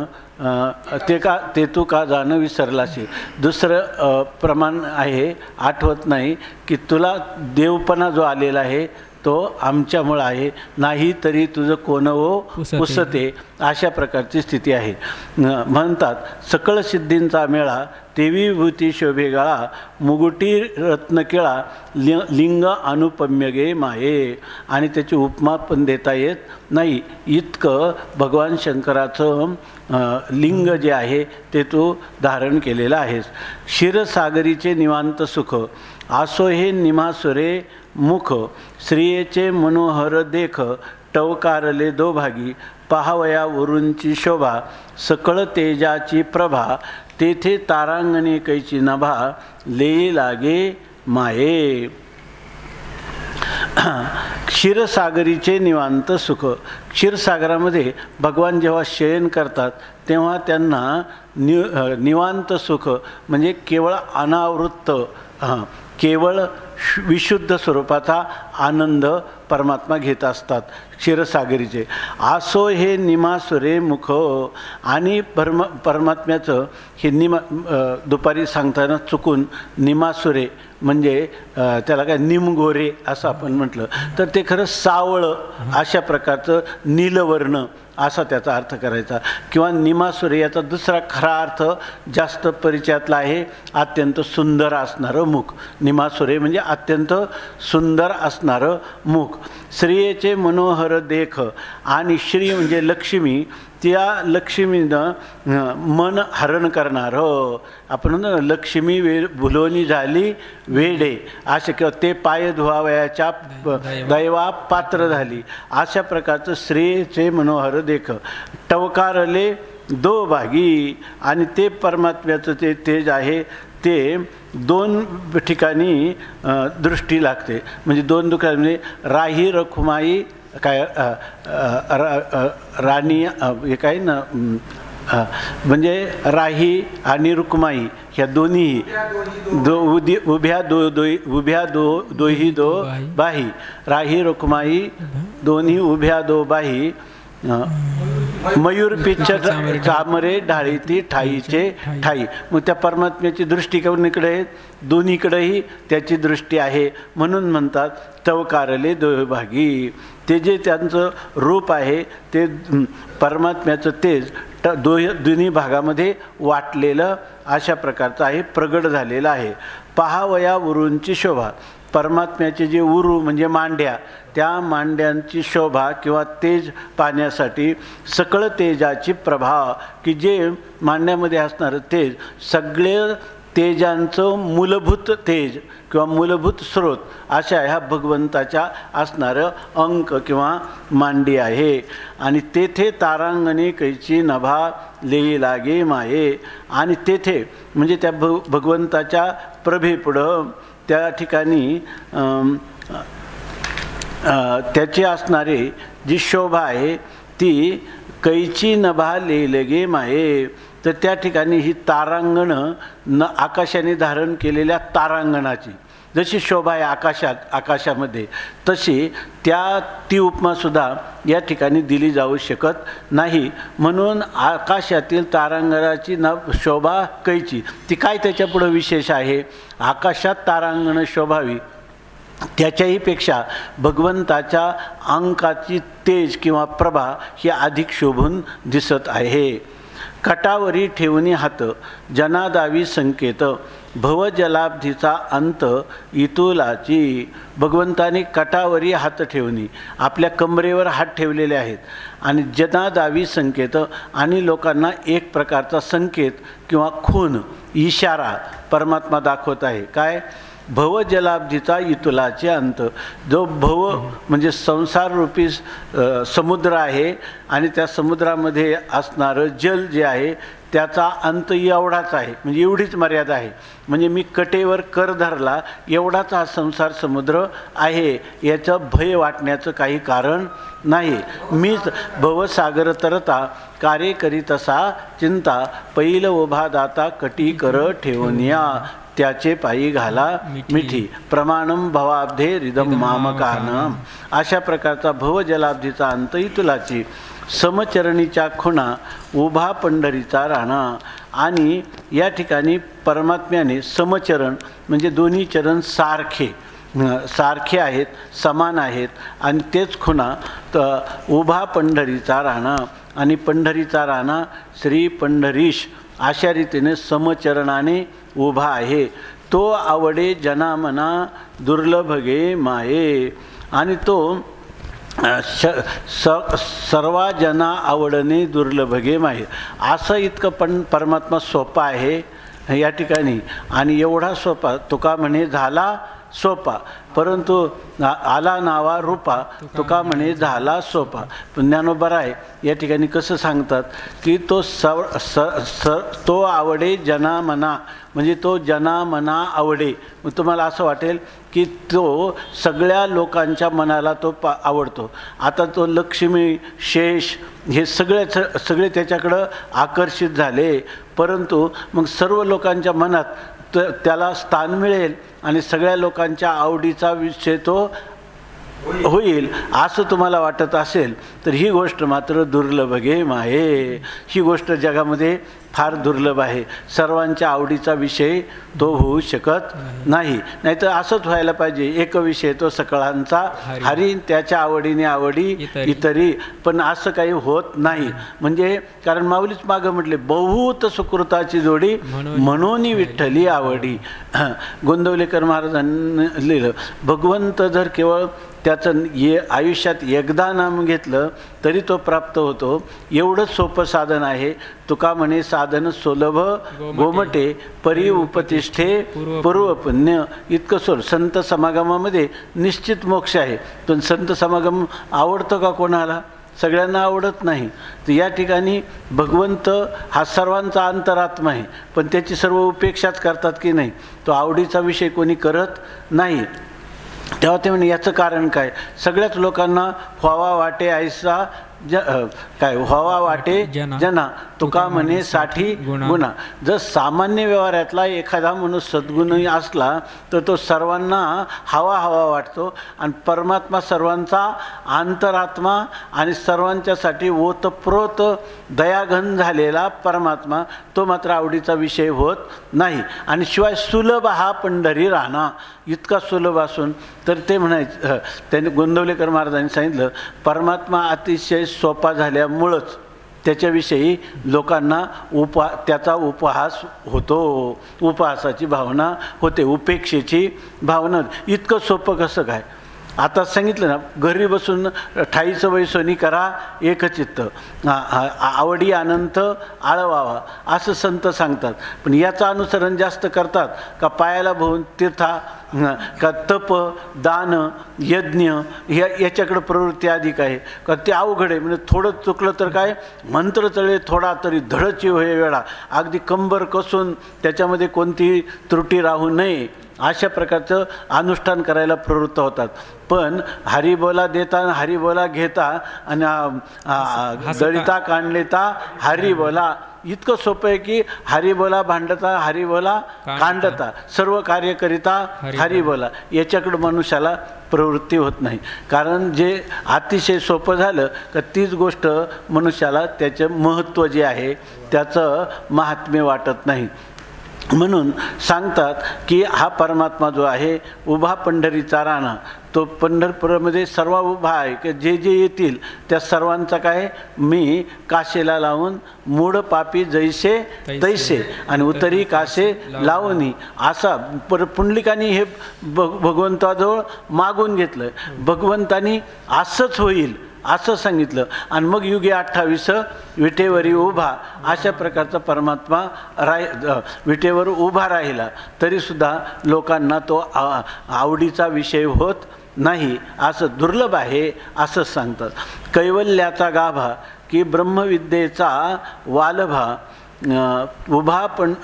ते तू का जाणं विसरलाशी. दुसरं प्रमाण आहे आठवत नाही की तुला देवपणा जो आलेला आहे तो आमच्यामुळं आहे, नाही तरी तुझं कोण हो पुसते. अशा प्रकारची स्थिती आहे. म्हणतात सकळ सिद्धींचा मेळा तेवी विभूती शोभे गळा, मुगुटी रत्न केळा लिंग अनुपम्य गे माये. आणि त्याची उपमा पण देता येत नाही, इतकं भगवान शंकराचं लिंग जे आहे ते तू धारण केलेलं आहेस. क्षीरसागरीचे निवांत सुख आसो हे निमासुरे मुख, श्रियेचे मनोहर देख टवकारले दोभागी, पहावया वरूंची शोभा सकळ तेजाची प्रभा, तेथे तारांगणे कैची नभा लेई लागे माये. क्षीरसागरीचे निवांत सुख, क्षीरसागरामध्ये भगवान जेव्हा शयन करतात तेव्हा त्यांना निवांत सुख म्हणजे केवळ अनावृत्त केवळ विशुद्ध स्वरूपाचा आनंद परमात्मा घेत असतात क्षीरसागरीचे. आसो हे निमासुरे मुख, आणि परमात्म्याचं हे दुपारी सांगताना चुकून निमासुरे म्हणजे त्याला काय निमगोरे असं आपण म्हटलं तर ते खरं सावळं अशा प्रकारचं नीलवर्ण असा त्याचा अर्थ करायचा. किंवा निमासुरे याचा दुसरा खरा अर्थ जास्त परिचयातला आहे, अत्यंत सुंदर असणारं मुख. निमासुरे म्हणजे अत्यंत सुंदर असणारं मुख. श्रियेचे मनोहर देख, आणि श्री म्हणजे लक्ष्मी, त्या लक्ष्मीनं मन हरण करणारं. आपण म्हणतो लक्ष्मी भुलोनी झाली वेडे असे, किंवा ते पाय धुवावयाच्या दैवा पात्र झाली अशा प्रकारचं श्रेयचे मनोहर देख. टवकारले दो भागी, आणि ते परमात्म्याचं ते तेज आहे ते दोन ठिकाणी दृष्टी लागते. म्हणजे दोन ठिकाणी म्हणजे राही रखुमाई काय राणी हे काय ना म्हणजे राही आणि रुक्माई ह्या दोन्ही उभ्या दोही दो बाही. राही रुक्माई दोन्ही उभ्या दो बाही. मयूर पिच्छ चामरे ढाळीती ठाईचे ठाई. मग त्या परमात्म्याची दृष्टी कोणीकडे दोन्हीकडेही त्याची दृष्टी आहे म्हणून म्हणतात टवकारले दोभागी. ते जे त्यांचं रूप आहे ते परमात्म्याचं तेज दोन्ही भागामध्ये वाटलेलं अशा प्रकारचं आहे, प्रगट झालेलं आहे. पहावया उरूंची शोभा. परमात्म्याचे जे उरू म्हणजे मांड्या, त्या मांड्यांची शोभा किंवा तेज पाहण्यासाठी सकळ तेजाची प्रभा, की जे मांड्यामध्ये असणारं तेज सगळे तेजांचं मूलभूत तेज किंवा मूलभूत स्रोत अशा ह्या भगवंताच्या असणारं अंक किंवा मांडी आहे. आणि तेथे तारांगणे कैची नभा लेई लागे माये. आणि तेथे म्हणजे त्या भगवंताच्या प्रभेपुढं त्या ठिकाणी त्याची असणारी जी शोभा आहे ती कैची नभा लेई लगे माये. तर त्या ठिकाणी ही तारांगणं आकाशाने धारण केलेल्या तारांगणाची जशी शोभा आहे आकाशामध्ये, तशी ती उपमासुद्धा या ठिकाणी दिली जाऊ शकत नाही. म्हणून आकाशातील तारांगणाची शोभा कैची, ती काय त्याच्यापुढं विशेष आहे. आकाशात तारांगणं शोभावी त्याच्याही पेक्षा भगवंताच्या अंकाची तेज किंवा प्रभा ही अधिक शोभून दिसत आहे. कटावरी ठेवणी हात जनादावी संकेत, भवजलाब्धीचा अंत इतुलाची. भगवंताने कटावरी हात ठेवणी, आपल्या कमरेवर हात ठेवलेले आहेत. आणि जनादावी संकेत, आणि लोकांना एक प्रकारचा संकेत किंवा खून इशारा परमात्मा दाखवत आहे. काय? भवजलाब्धीचा इतुलाचे अंत. जो भव म्हणजे संसाररूपी समुद्र आहे आणि त्या समुद्रामध्ये असणारं जल जे आहे त्याचा अंत एवढाच आहे, म्हणजे एवढीच मर्यादा आहे. म्हणजे मी कटेवर कर धरला एवढाच हा संसार समुद्र आहे, याचं भय वाटण्याचं काही कारण नाही. मीच भवसागर तरता कार्य करीत असा चिंता, पैल उभा दाता कटी कर ठेवूनिया, त्याचे पायी घाला मिठी प्रमाणम भवाब्धे रिदम मामकानम. अशा प्रकारचा भवजलाब्धीचा अंत इतुलाची. समचरणीच्या खुणा उभा पंढरीचा राणा. आणि या ठिकाणी परमात्म्याने समचरण म्हणजे दोन्ही चरण सारखे आहेत, समान आहेत. आणि तेच खुणा उभा पंढरीचा राणा. आणि पंढरीचा राणा श्री पंढरीश अशा रीतीने समचरणाने उभा आहे. तो आवडे जनामना दुर्लभ गे माये. आणि तो सर्वा जना आवडणे दुर्लभ गे माये. असं इतकं परमात्मा सोपा आहे या ठिकाणी. आणि एवढा सोपा तुका म्हणे झाला सोपा, परंतु आला नावा रूपा तुका म्हणे झाला सोपा. ज्ञानोबा आहे या ठिकाणी कसं सांगतात की तो आवडे जना मना, म्हणजे तो जना मना आवडे. मग तुम्हाला असं वाटेल की तो सगळ्या लोकांच्या मनाला तो आवडतो. आता तो लक्ष्मी शेष हे सगळे त्याच्याकडं आकर्षित झाले, परंतु मग सर्व लोकांच्या मनात त्याला स्थान मिळेल आणि सगळ्या लोकांच्या आवडीचा विषय तो होईल असं तुम्हाला वाटत असेल तर ही गोष्ट मात्र दुर्लभ गेम आहे. ही गोष्ट जगामध्ये फार दुर्लभ आहे. सर्वांच्या आवडीचा विषय तो होऊ शकत नाही. नाहीतर असंच व्हायला पाहिजे, एक विषय तो सकळांचा हरी, त्याच्या आवडीने आवडी इतरी. पण असं काही होत नाही. म्हणजे कारण माऊलीच मागं म्हटले, बहुत सुकृताची जोडी म्हणून विठ्ठली आवडी. गोंदवलेकर महाराजांनी लिहिलं, भगवंत जर केवळ त्याचं आयुष्यात एकदा नाम घेतलं तरी तो प्राप्त होतो. एवढंच सोपं साधन आहे. तुका म्हणे साधन सुलभ गोमटे परी उपतिष्ठे पूर्व पुण्य. इतकं सोल. संत समागमामध्ये निश्चित मोक्ष आहे. पण संत समागम आवडतो का कोणाला? सगळ्यांना आवडत नाही. तर या ठिकाणी भगवंत हा सर्वांचा अंतरात्मा आहे, पण त्याची सर्व उपेक्षाच करतात की नाही? तो आवडीचा विषय कोणी करत नाही. तेव्हा ते म्हणे याचं कारण काय? सगळ्याच लोकांना व्हावा वाटे ऐसा काय व्हावा वाटे जना, तुका म्हणे साठी गुणा. जर सामान्य व्यवहारातला एखादा माणूस सद्गुणी असला तर तो सर्वांना हवा वाटतो. आणि परमात्मा सर्वांचा अंतरात्मा आणि सर्वांच्यासाठी ओतप्रोत दयाघन झालेला परमात्मा तो मात्र आवडीचा विषय होत नाही. आणि शिवाय सुलभ हा पंढरी राहणा, इतका सुलभ असून तर ते म्हणायचं. त्यांनी गोंदवलेकर महाराजांनी सांगितलं, परमात्मा अतिशय सोपा झाल्यामुळंच त्याच्याविषयी लोकांना त्याचा उपहास होतो, उपहासाची भावना होते, उपेक्षेची भावना. इतकं सोपं कसं काय? आता सांगितलं ना, घरी बसून ठाईचं वैसोनी करा एकचित्त, आवडी अनंत आळवावा असं संत सांगतात. पण याचं अनुसरण जास्त करतात का पायाला भोवून तीर्था का तप दान यज्ञ याच्याकडं प्रवृत्ती अधिक आहे का? ते अवघड आहे. म्हणजे थोडं चुकलं तर काय मंत्र चळे थोडा तरी धडची होय वेळा, अगदी कंबर कसून त्याच्यामध्ये कोणती त्रुटी राहू नये अशा प्रकारचं अनुष्ठान करायला प्रवृत्त होतात. पण हरिबोला देता हरिबोला घेता आणि दळिता कांडलेता हरिबोला, इतकं सोपं आहे की हरिबोला भांडता हरिबोला कांडता, सर्व कार्य करिता हरिबोला. याच्याकडं मनुष्याला प्रवृत्ती होत नाही. कारण जे अतिशय सोपं झालं का तीच गोष्ट मनुष्याला त्याचं महत्त्व जे आहे त्याचं महात्म्य वाटत नाही. म्हणून सांगतात की हा परमात्मा जो आहे उभा पंढरीचा राणा, तो पंढरपुरामध्ये सर्व उभा आहे की जे जे येतील त्या सर्वांचा काय मी काशेला लावून मूळ पापी जैसे तैसे आणि उतरी काशे लावणी असा पुंडलिकानी हे भगवंताजवळ मागून घेतलं. भगवंतानी असंच होईल असं सांगितलं. आणि मग युगे 28 विटेवरी उभा अशा प्रकारचा परमात्मा विटेवर उभा राहिला तरीसुद्धा लोकांना तो आवडीचा विषय होत नाही, असं दुर्लभ आहे असं सांगतात. कैवल्याचा गाभा की ब्रह्मविद्येचा वालभा उभा पण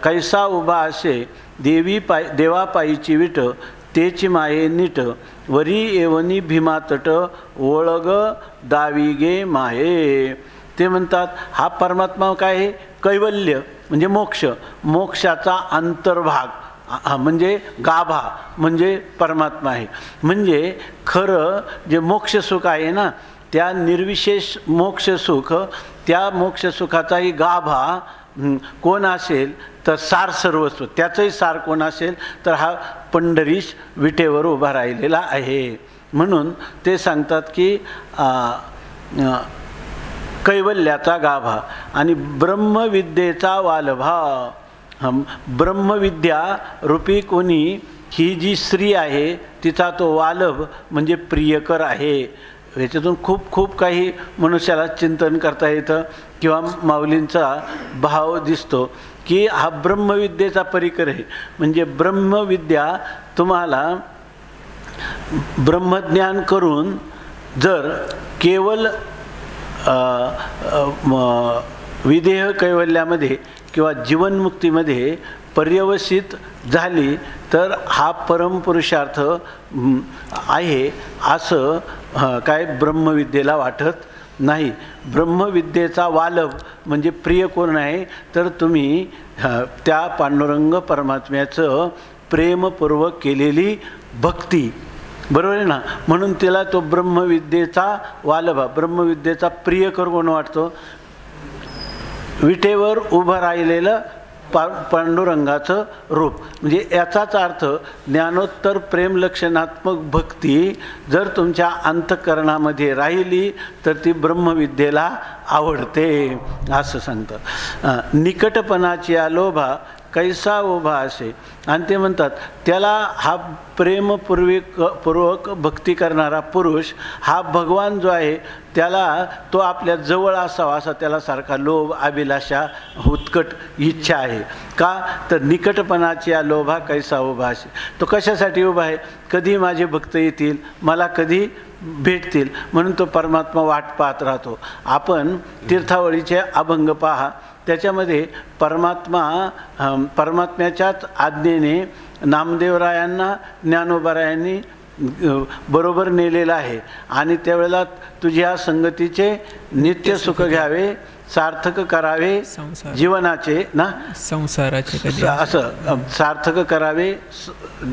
कैसा उभा असे देवापायीची विट तेची माये नीट वरी येवनी भीमातट ओळग दावी गे माये. ते म्हणतात हा परमात्मा काय आहे? कैवल्य म्हणजे मोक्ष, मोक्षाचा अंतर्भाग म्हणजे गाभा म्हणजे परमात्मा आहे. म्हणजे खरं जे मोक्षसुख आहे ना, त्या निर्विशेष मोक्षसुख, त्या मोक्षसुखाचाही गाभा कोण असेल तर सार सर्वस्व, त्याचंही सार कोण असेल तर हा पंढरीश विटेवर उभा राहिलेला आहे. म्हणून ते सांगतात की कैवल्याचा गाभा आणि ब्रह्मविद्येचा वालभा. ब्रह्मविद्या रूपी कोणी ही जी स्त्री आहे तिचा तो वालभ म्हणजे प्रियकर आहे. याच्यातून खूप खूप काही मनुष्याला चिंतन करता येतं किंवा माऊलींचा भाव दिसतो की हा ब्रह्मविद्येचा परिकर आहे. म्हणजे ब्रह्मविद्या तुम्हाला ब्रह्मज्ञान करून जर केवळ विदेह कैवल्यामध्ये किंवा जीवनमुक्तीमध्ये पर्यवसित झाली तर हा परमपुरुषार्थ आहे असं काय ब्रह्मविद्येला वाटत नाही. ब्रह्मविद्येचा वालभ म्हणजे प्रिय कोण आहे तर तुम्ही त्या पांडुरंग परमात्म्याचं प्रेमपूर्वक केलेली भक्ती बरोबर आहे ना. म्हणून तिला तो ब्रह्मविद्येचा वालभा, ब्रह्मविद्येचा प्रियकर कोण वाटतो? विटेवर उभं राहिलेलं पांडुरंगाचं रूप. म्हणजे याचाच अर्थ ज्ञानोत्तर प्रेम लक्षणात्मक भक्ती जर तुमच्या अंतःकरणामध्ये राहिली तर ती ब्रह्मविद्येला आवडते असं सांगतं. निकटपणाची लोभा कैसा उभा असे. आणि ते म्हणतात त्याला हा प्रेमपूर्वक भक्ती करणारा पुरुष हा भगवान जो आहे त्याला तो आपल्या जवळ असावा असा त्याला सारखा लोभ, अभिलाषा, उत्कट इच्छा आहे. का तर निकटपणाची लोभा कैसा उभा असे. तो कशासाठी उभा आहे? कधी माझे भक्त येतील, मला कधी भेटतील, म्हणून तो परमात्मा वाट पाहत राहतो. आपण तीर्थावळीचे अभंग पहा, त्याच्यामध्ये परमात्म्याच्याच आज्ञेने नामदेवरायांना ज्ञानोबारायांनी बरोबर नेलेलं आहे. आणि त्यावेळेला तुझ्या संगतीचे नित्य सुख घ्यावे, सार्थक करावे जीवनाचे ना, संसाराचे असं सार्थक करावे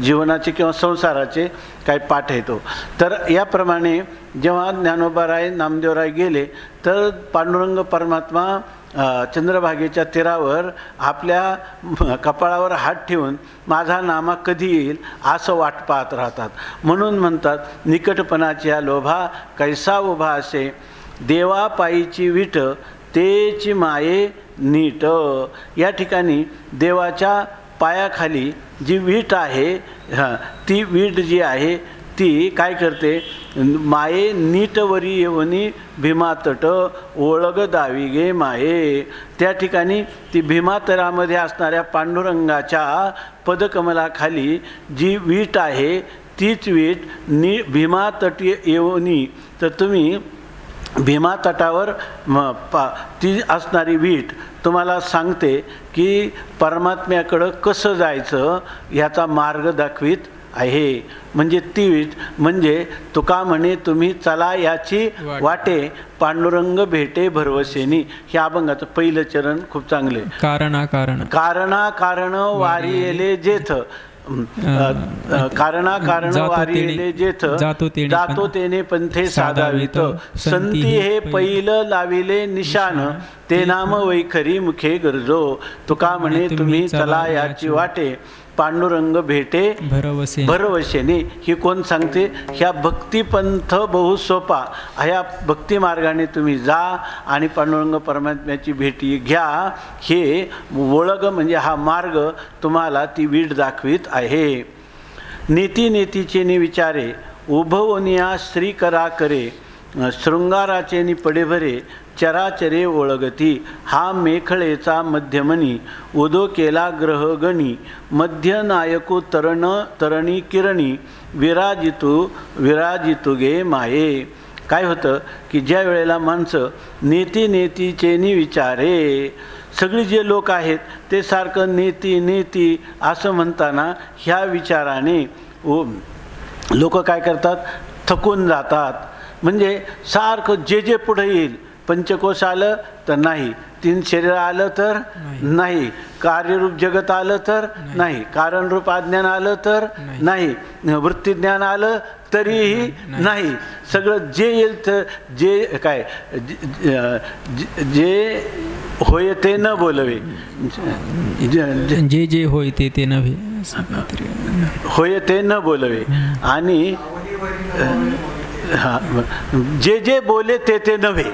जीवनाचे किंवा संसाराचे काय पाठ येतो. तर याप्रमाणे जेव्हा ज्ञानोबाराय नामदेवराय गेले तर पांडुरंग परमात्मा चंद्रभागेच्या तीरावर आपल्या कपाळावर हात ठेवून माझा नामा कधी येईल असं वाट पाहत राहतात. म्हणून म्हणतात निकटपणाची लोभा कैसा उभा असे. देवापायीची विट तेची माये नीट. या ठिकाणी देवाच्या पायाखाली जी वीट आहे, ती वीट जी आहे ती काय करते? माये नीटवरी येवनी भीमातट ओळग दावी गे माये. त्या ठिकाणी ती भीमातरामध्ये असणाऱ्या पांडुरंगाच्या पदकमलाखाली जी वीट आहे तीच वीट भीमातट येवनी. तर तुम्ही भीमा तटावर ती असणारी वीट तुम्हाला सांगते की परमात्म्याकडं कसं जायचं ह्याचा मार्ग दाखवीत आहे. म्हणजे ती वीट म्हणजे तुका म्हणे तुम्ही चला याची वाटे, पांडुरंग भेटे भरवसेनी. हे अभंगाचं पहिलं चरण खूप चांगले. कारणा कारण वारी येले जेथ, कारणा कारण वारी येले जेथ, जातो तेने पंथे साधावित. संती हे पहिलं लाविले निशान, ते नाम वैखरी मुखे गरजो. तुका म्हणे तुम्ही चला याची वाटे, पांडुरंग भेटे भरवशेने. ही कोण सांगते? ह्या भक्तिपंथ बहु सोपा. ह्या भक्ती मार्गाने तुम्ही जा आणि पांडुरंग परमात्म्याची भेटी घ्या. हे ओळख म्हणजे हा मार्ग तुम्हाला ती वीट दाखवीत आहे. नीती नेतीचे नि विचारे उभवनिया श्री करा करे, शृंगाराचे नि पडे भरे चराचरे ओळगती. हा मेखळेचा मध्यमनी उदो केला ग्रहगणी, मध्य नायकू तरणी किरणी विराजितू गे माये. काय होतं की ज्या वेळेला माणसं नेतीचे नि विचारे, सगळी जे लोक आहेत ते सारखं नेती असं म्हणताना ह्या विचाराने लोक काय करतात? थकून जातात. म्हणजे सारखं जे पुढे येईल, पंचकोश आलं तर नाही, तीन शरीर आलं तर नाही, कार्यरूप जगत आलं तर नाही, कारणरूप अज्ञान आलं तर नाही, वृत्तीज्ञान आलं तरीही नाही. सगळं जे येईल तर जे काय जे होय ते न बोलवे, जे होय ते नव्हे, होय ते न बोलवे. आणि जे बोले ते नव्हे.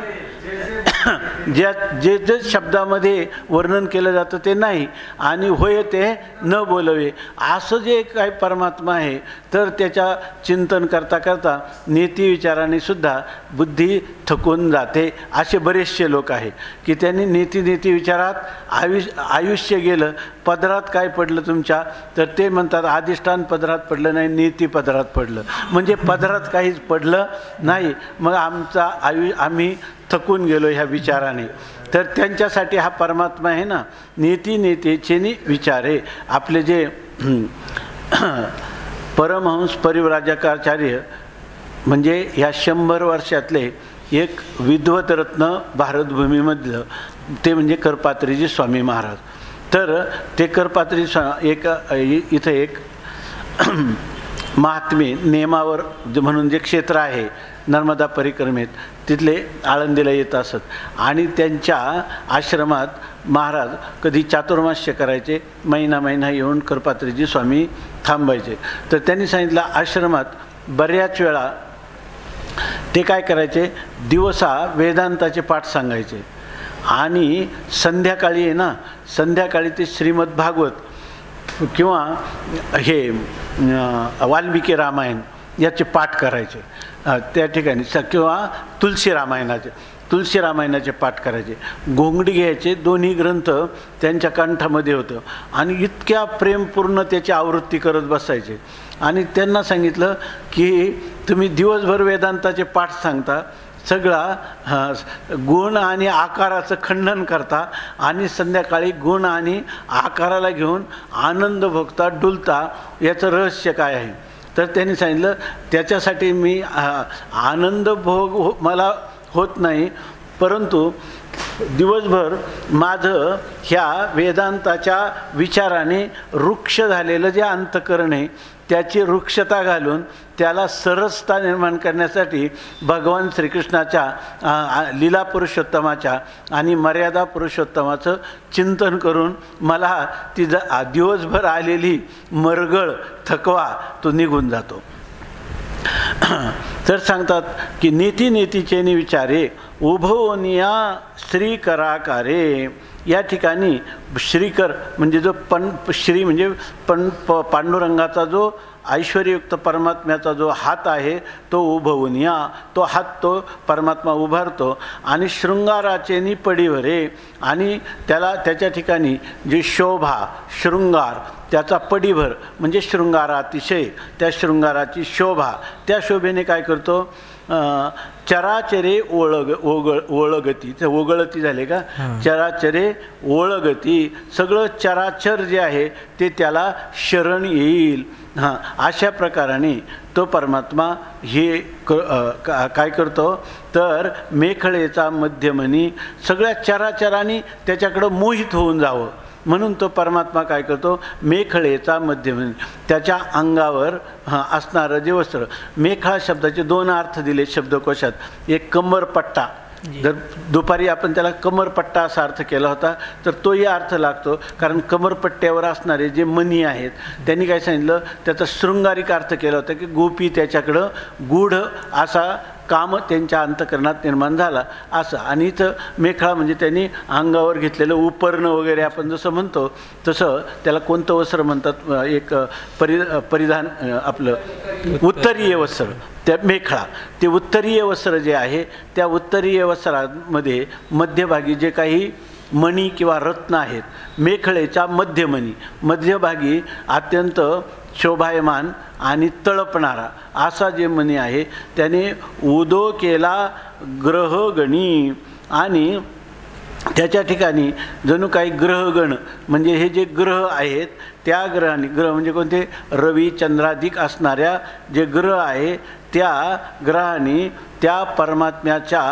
जे शब्दामध्ये वर्णन केलं जातं ते नाही आणि होय ते न बोलवे असं जे काय परमात्मा आहे. तर त्याच्या चिंतन करता करता नीती विचाराने सुद्धा बुद्धी थकून जाते. असे बरेचसे लोक आहेत की त्यांनी नीती विचारात आयुष्य गेलं. पदरात काय पडलं तुमच्या? तर ते म्हणतात अधिष्ठान पदरात पडलं नाही, नीती पदरात पडलं. म्हणजे पदरात काहीच पडलं नाही. मग आम्ही थकून गेलो ह्या विचाराने. तर त्यांच्यासाठी हा परमात्मा आहे ना, नेतीचे विचारे. आपले जे परमहंस परिव्राजकाचार्य म्हणजे ह्या 100 वर्षातले एक विद्वत रत्न भारतभूमीमधलं ते म्हणजे करपात्रीजी स्वामी महाराज. तर ते करपात्री इथं एक महात्मे नेमावर म्हणून जे क्षेत्र आहे नर्मदा परिक्रमेत, तिथले आळंदीला येत असत आणि त्यांच्या आश्रमात महाराज कधी चातुर्मास्य करायचे, महिना महिना येऊन करपात्रीजी स्वामी थांबायचे. तर त्यांनी सांगितलं आश्रमात बऱ्याच वेळा ते काय करायचे, दिवसा वेदांताचे पाठ सांगायचे आणि संध्याकाळी आहे ना, संध्याकाळी ते श्रीमद भागवत किंवा हे वाल्मिकी रामायण याचे पाठ करायचे त्या ठिकाणी, किंवा तुलसी रामायणाचे पाठ करायचे. घोंगडी घ्यायचे, दोन्ही ग्रंथ त्यांच्या कंठामध्ये होतं आणि इतक्या प्रेमपूर्ण त्याची आवृत्ती करत बसायचे. आणि त्यांना सांगितलं की तुम्ही दिवसभर वेदांताचे पाठ सांगता, सगळा गुण आणि आकाराचं खंडन करता आणि संध्याकाळी गुण आणि आकाराला घेऊन आनंद भोगता, डुलता, याचं रहस्य काय आहे. तर त्यांनी सांगितलं त्याच्यासाठी मी आनंद भोग मला होत नाही, परंतु दिवसभर माझं ह्या वेदांताच्या विचाराने वृक्ष झालेलं जे अंतःकरण आहे त्याची वृक्षता घालून त्याला सरसता निर्माण करण्यासाठी भगवान श्रीकृष्णाच्या लीला पुरुषोत्तमाच्या आणि मर्यादा पुरुषोत्तमाचं चिंतन करून मला ती दिवसभर आलेली मरगळ थकवा तो निघून जातो. तर सांगतात की नीती नीतीचे विचारे उभवनिया श्रीकराकारे. या ठिकाणी श्रीकर म्हणजे जो श्री म्हणजे पांडुरंगाचा जो ऐश्वर्ययुक्त परमात्म्याचा जो हात आहे तो उभवनिया, तो हात तो परमात्मा उभारतो आणि शृंगाराचे पडीवरे, आणि त्याला त्याच्या ठिकाणी जी शोभा शृंगार त्याचा पडीभर म्हणजे शृंगारातिशय, त्या शृंगाराची शोभा, त्या शोभेने काय करतो, चराचरे ओळगती, ते ओगळती झाले का, चराचरे ओळगती, सगळं चराचर जे आहे ते त्याला शरण येईल. अशा प्रकाराने तो परमात्मा हे काय करतो, तर मेखळेचा मध्यमनी सगळ्या चराचरांनी त्याच्याकडं मोहित होऊन जावं म्हणून तो परमात्मा काय करतो, मेखळेचा मध्यमनी, त्याच्या अंगावर असणारं जे वस्त्र. मेखळा शब्दाचे दोन अर्थ दिले शब्दकोशात. एक कमरपट्टा, जर दुपारी आपण त्याला कमरपट्टा असा अर्थ केला होता तर तोही अर्थ लागतो, कारण कमरपट्ट्यावर असणारे जे मणी आहेत त्यांनी काय सांगितलं, त्याचा शृंगारिक अर्थ केला होता की गोपी त्याच्याकडं गूढ असा काम त्यांच्या अंतःकरणात निर्माण झाला असं. आणि इथं मेखळा म्हणजे त्यांनी अंगावर घेतलेलं उपर्ण वगैरे आपण जसं म्हणतो तसं त्याला कोणतं वस्त्र म्हणतात, एक परिधान आपलं उत्तरीय वस्त्र, त्या मेखळा, ते उत्तरीय वस्त्र जे आहे त्या उत्तरीय वस्त्रामध्ये मध्यभागी जे काही मणी किंवा रत्न आहेत, मेखळेच्या मध्यमणी, मध्यभागी अत्यंत शोभायमान आणि तळपणारा असा जे मणी आहे त्याने उदो केला ग्रहगणी. आणि त्याच्या ठिकाणी जणू काही ग्रहगण म्हणजे हे जे ग्रह आहेत त्या ग्रहांनी, ग्रह म्हणजे कोणते, रवी चंद्राधिक असणाऱ्या जे ग्रह आहे त्या ग्रहांनी त्या परमात्म्याच्या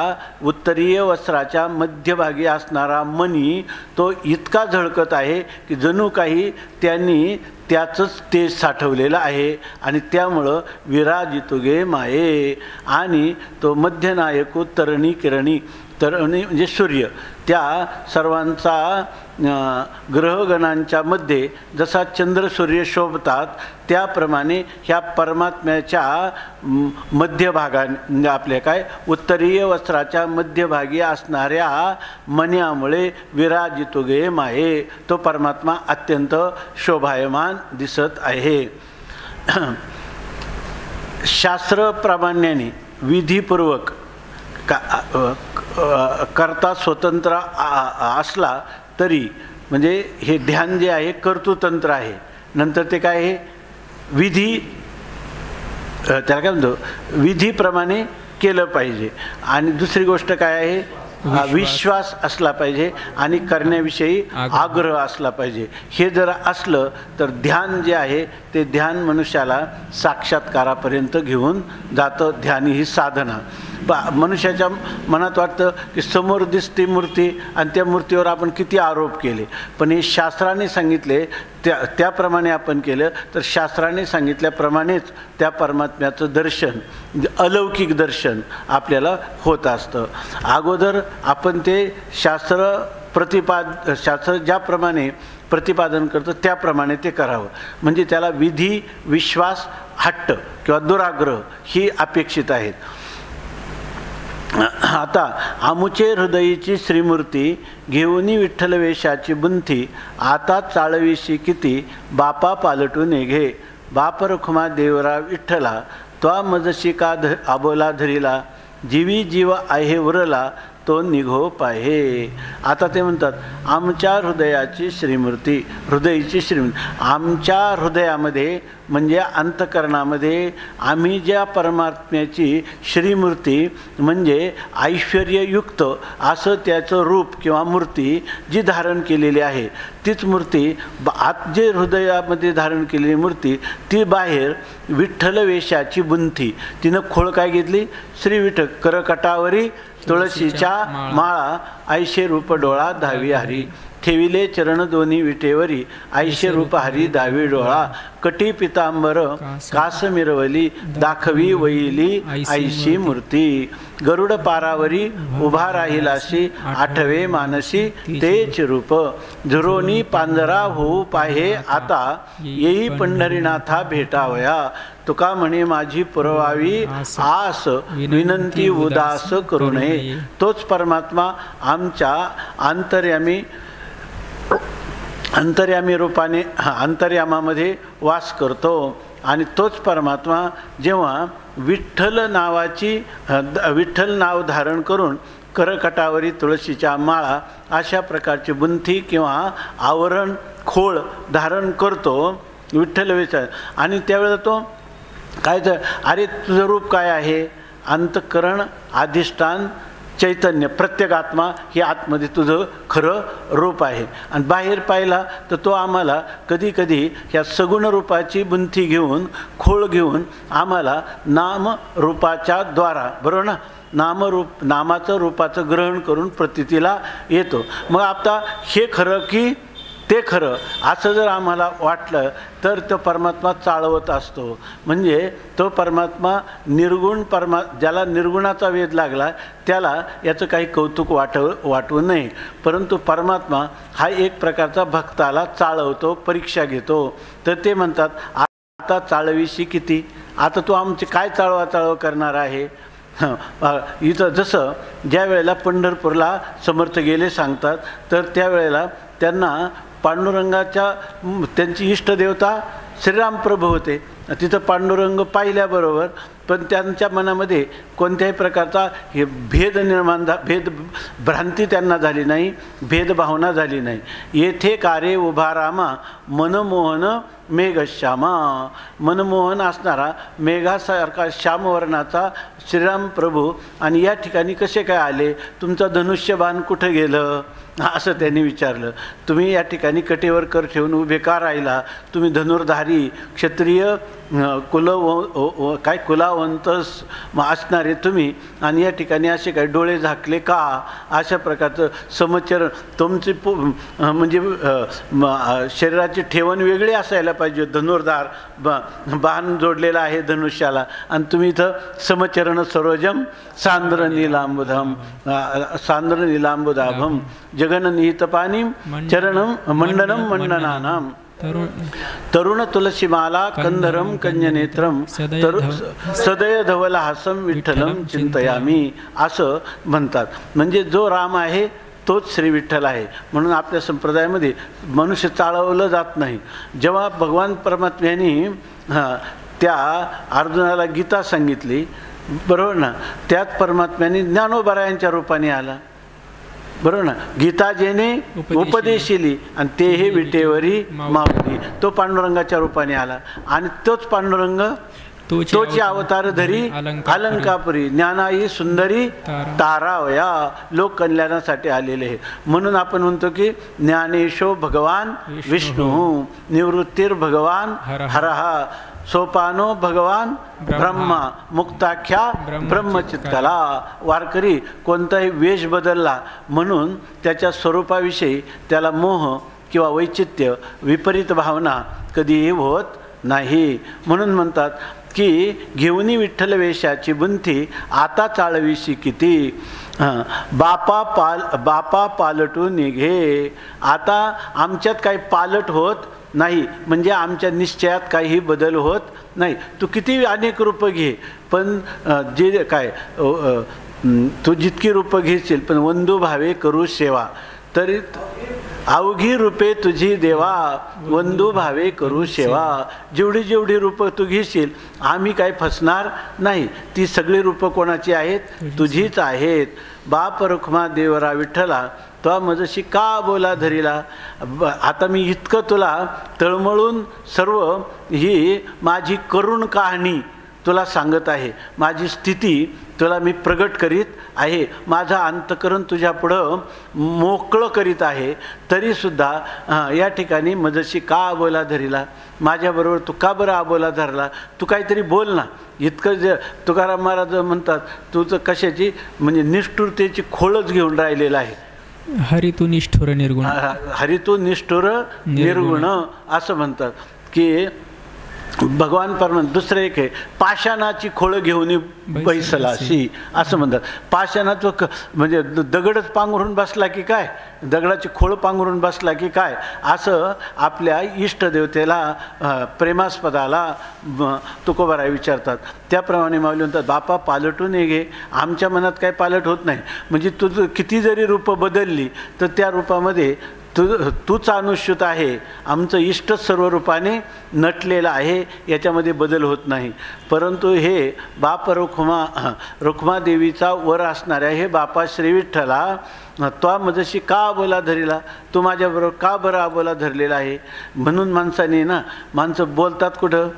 उत्तरीय वस्त्राच्या मध्यभागी असणारा मणी तो इतका झळकत आहे की जणू काही त्यांनी त्याचंच तेज साठवलेलं आहे. आणि त्यामुळं विराजितुगे माये, आणि तो मध्यनायको तरणी किरणी, तरणी म्हणजे सूर्य, त्या सर्वांचा ग्रहगणांच्या मध्ये जसा चंद्र सूर्य शोभतात त्याप्रमाणे ह्या परमात्म्याच्या मध्यभागा आपल्या काय उत्तरीय वस्त्राच्या मध्यभागी असणाऱ्या मण्यामुळे विराजितुगे माये, तो परमात्मा अत्यंत शोभायमान दिसत आहे. शास्त्रप्रामाण्याने विधीपूर्वक करता स्वतंत्र असला तरी म्हणजे हे ध्यान जे आहे कर्तृतंत्र आहे. नंतर ते काय आहे, विधी, त्याला काय म्हणतो, विधीप्रमाणे केलं पाहिजे. आणि दुसरी गोष्ट काय आहे, विश्वास असला पाहिजे आणि करण्याविषयी आग्रह असला पाहिजे. हे जर असलं तर ध्यान जे आहे ते ध्यान मनुष्याला साक्षात्कारापर्यंत घेऊन जातं. ध्यान ही साधना. मनुष्याच्या मनात वाटतं की समोर दिसते मूर्ती आणि त्या मूर्तीवर आपण किती आरोप केले, पण हे शास्त्राने सांगितले त्याप्रमाणे आपण केलं तर शास्त्राने सांगितल्याप्रमाणेच त्या परमात्म्याचं दर्शन, अलौकिक दर्शन आपल्याला होत असतं. अगोदर आपण ते शास्त्र ज्याप्रमाणे प्रतिपादन करतं त्याप्रमाणे ते करावं. म्हणजे त्याला विधी, विश्वास, हट्ट किंवा दुराग्रह ही अपेक्षित आहेत. आता आमुचे हृदयीची श्रीमूर्ती घेऊनी विठ्ठल वेशाची बुंथी, आता चाळविशी किती बापा पालटून घे. बाप रखुमा देवरा विठ्ठला, त्वा मजशी का आबोला धरिला, जीवी जीव आहे उरला तो निघो पाहे. आता ते म्हणतात आमच्या हृदयाची श्रीमूर्ती, हृदयाची श्रीमूर्ती. आमच्या हृदयामध्ये म्हणजे अंतकरणामध्ये आम्ही ज्या परमात्म्याची श्रीमूर्ती म्हणजे ऐश्वर्ययुक्त असं त्याचं रूप किंवा मूर्ती जी धारण केलेली आहे, तीच मूर्ती आत जे हृदयामध्ये धारण केलेली मूर्ती ती बाहेर विठ्ठल वेशाची बुंथी. तिनं खोळ काय घेतली? श्री विठ्ठल करकटावरी तुळशीच्या माळा, ऐशे रूप डोळा धावी हरी. ठेविले चरण दोन्ही विटेवरी, ऐशे रूप हरी दावी डोळा. कटी पितांबर कास मिरवली, दाखवी वैली ऐशी मूर्ती. गरुड पारावरी उभा राहिलाशी, आठवे मानसी तेच रूप. झुरोनी पांजरा होऊ पाहे आता, येई पंढरीनाथा भेटावया. तुका म्हणे माझी पुरवावी आस, विनंती उदास करू नये. तोच परमात्मा आमच्या अंतर्यामी रूपाने अंतर्यामामध्ये वास करतो. आणि तोच परमात्मा जेव्हा विठ्ठल नाव धारण करून करकटावरी तुळशीच्या माळा अशा प्रकारची बुंथी किंवा आवरण खोळ धारण करतो विठ्ठल वेचा. आणि त्यावेळेला तो काय तर अरे तुझं रूप काय आहे? अंतःकरण, अधिष्ठान, चैतन्य, प्रत्येकात्मा हे आतमध्ये तुझं खरं रूप आहे. आणि बाहेर पाहिला तर तो आम्हाला कधी कधी ह्या सगुण रूपाची बुंथी घेऊन खोळ घेऊन आम्हाला नामरूपाच्या द्वारा, बरोबर ना, नामाचं रूपाचं ग्रहण करून प्रतीतीला येतो. मग आता हे खरं की ते खरं असं जर आम्हाला वाटलं तर तो परमात्मा चाळवत असतो. म्हणजे तो परमात्मा निर्गुण ज्याला निर्गुणाचा वेध लागला त्याला याचं काही कौतुक वाटवू नये. परंतु परमात्मा हा एक प्रकारचा भक्ताला चाळवतो, परीक्षा घेतो. तर ते म्हणतात आता चाळवीशी किती, आता तू आमचे काय चाळवा करणार आहे. इथं जसं ज्या वेळेला पंढरपूरला समर्थ गेले सांगतात तर त्यावेळेला त्यांना पांडुरंगाच्या त्यांची इष्टदेवता श्रीराम प्रभू होते. तिथं पांडुरंग पाहिल्याबरोबर पण त्यांच्या मनामध्ये कोणत्याही प्रकारचा हे भेद भ्रांती त्यांना झाली नाही, भेदभावना झाली नाही. येथे कारे उभा रामा, मनमोहन मेघश्यामा. मनमोहन असणारा मेघासारखा श्यामवर्णाचा श्रीराम प्रभू. आणि या ठिकाणी कसे काय आले? तुमचं धनुष्यबाण कुठं गेलं असं त्यांनी विचारलं. तुम्ही या ठिकाणी कटेवर कर ठेवून उभे का राहिला? तुम्ही धनुर्धारी क्षत्रिय कुलावंत असणारे तुम्ही, आणि या ठिकाणी असे काय डोळे झाकले का? अशा प्रकारचं समचरण तुमची म्हणजे शरीराची ठेवण वेगळी असायला पाहिजे. धनुर्धार बाण जोडलेला आहे धनुष्याला, आणि तुम्ही इथं समचरण सरोजम सांद्र नीलांबुदाभम जगन निहित पाणी चरणम मंडनम मंडनानाम. तरुण तुलसीमाला कंधरम कन्यनेत्रम सदय धवला हासम विठ्ठलम चिंतयामी असं म्हणतात. म्हणजे जो राम आहे तोच श्री विठ्ठल आहे. म्हणून आपल्या संप्रदायामध्ये मनुष्य चाळवलं जात नाही. जेव्हा भगवान परमात्म्याने त्या अर्जुनाला गीता सांगितली, बरोबर ना, त्यात परमात्म्याने ज्ञानोबरायांच्या रूपाने आला, बरोबर ना. गीता जेने उपदेशिली आणि ते हे विटेवरी मावली. तो पांडुरंगाच्या रूपाने आला आणि तोच पांडुरंग तोची अवतार धरी अलंकापुरी ज्ञानाई सुंदरी तारावया लोक कल्याणासाठी आलेले आहे. म्हणून आपण म्हणतो की ज्ञानेशो भगवान विष्णू निवृत्तीर भगवान हरहा. सोपानो भगवान ब्रह्मा मुक्ताख्या ब्रह्मचित्तला. वारकरी कोणताही वेश बदलला म्हणून त्याच्या स्वरूपाविषयी त्याला मोह किंवा वैचित्य विपरीत भावना कधीही होत नाही. म्हणून म्हणतात की घेऊनी विठ्ठल वेशाची बुंथी आता चाळविशी किती. बापा पालटून निघे. आता आमच्यात काही पालट होत नाही, म्हणजे आमच्या निश्चयात काही बदल होत नाही. तू किती अनेक रूपं घे, पण जे काय तू जितकी रूपं घेशील, पण वंदू भावे करू सेवा. तरी अवघी रूपे तुझी देवा वंदू भावे करू सेवा. जेवढी जेवढी रूपं तू घेशील आम्ही काय फसणार नाही. ती सगळी रूपं कोणाची आहेत? तुझीच आहेत. बाप रखुमा देवरा विठ्ठला तो मजशी का बोला धरीला. आता मी इतकं तुला तळमळून सर्व ही माझी करुण कहाणी तुला सांगत आहे, माझी स्थिती तुला मी प्रगट करीत आहे, माझा अंतकरण तुझ्या पुढं मोकळं करीत आहे, तरीसुद्धा या ठिकाणी मजशी का आबोला धरीला. माझ्याबरोबर तू का बरं आबोला धरला. तू काहीतरी बोल ना. इतकं तुकाराम महाराज म्हणतात तू तर कशाची म्हणजे निष्ठुरतेची खोळच घेऊन राहिलेला आहे. हरितू निष्ठुर निर्गुण. हरितू निष्ठुर निर्गुण असं म्हणतात की भगवान परमान. दुसरं एक आहे पाषाणाची खोळं घेऊन बैसलाशी असं म्हणतात. पाषाणाचं म्हणजे दगडच पांघरून बसला की काय, दगडाची खोळ पांघरून बसला की काय, असं आपल्या इष्टदेवतेला प्रेमास्पदाला तुकोबाराय विचारतात. त्याप्रमाणे माऊली म्हणतात बापा पालटून घे. आमच्या मनात काय पालट होत नाही. म्हणजे तुझं किती जरी रूपं बदलली तर त्या रूपामध्ये तूच अनुष्यूत आहे. आमचं इष्ट सर्व रूपाने नटलेलं आहे, याच्यामध्ये बदल होत नाही. परंतु हे बाप रुक्मादेवीचा वर असणाऱ्या हे बापा श्री विठ्ठला तो मजशी का बोला धरीला. तू माझ्याबरोबर का बरं आबोला धरलेला आहे. म्हणून माणसं बोलतात कुठं?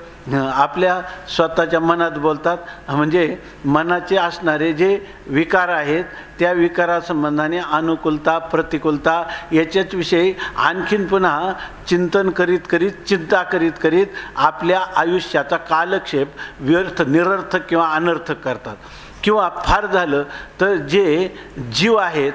आपल्या स्वतःच्या मनात बोलतात. म्हणजे मनाचे असणारे जे विकार आहेत त्या विकारासंबंधाने अनुकूलता प्रतिकूलता याच्याच विषयी आणखीन पुन्हा चिंतन चिंता करीत आपल्या आयुष्याचा कालक्षेप व्यर्थ निरर्थक किंवा अनर्थक करतात. किंवा फार झालं तर जे जीव आहेत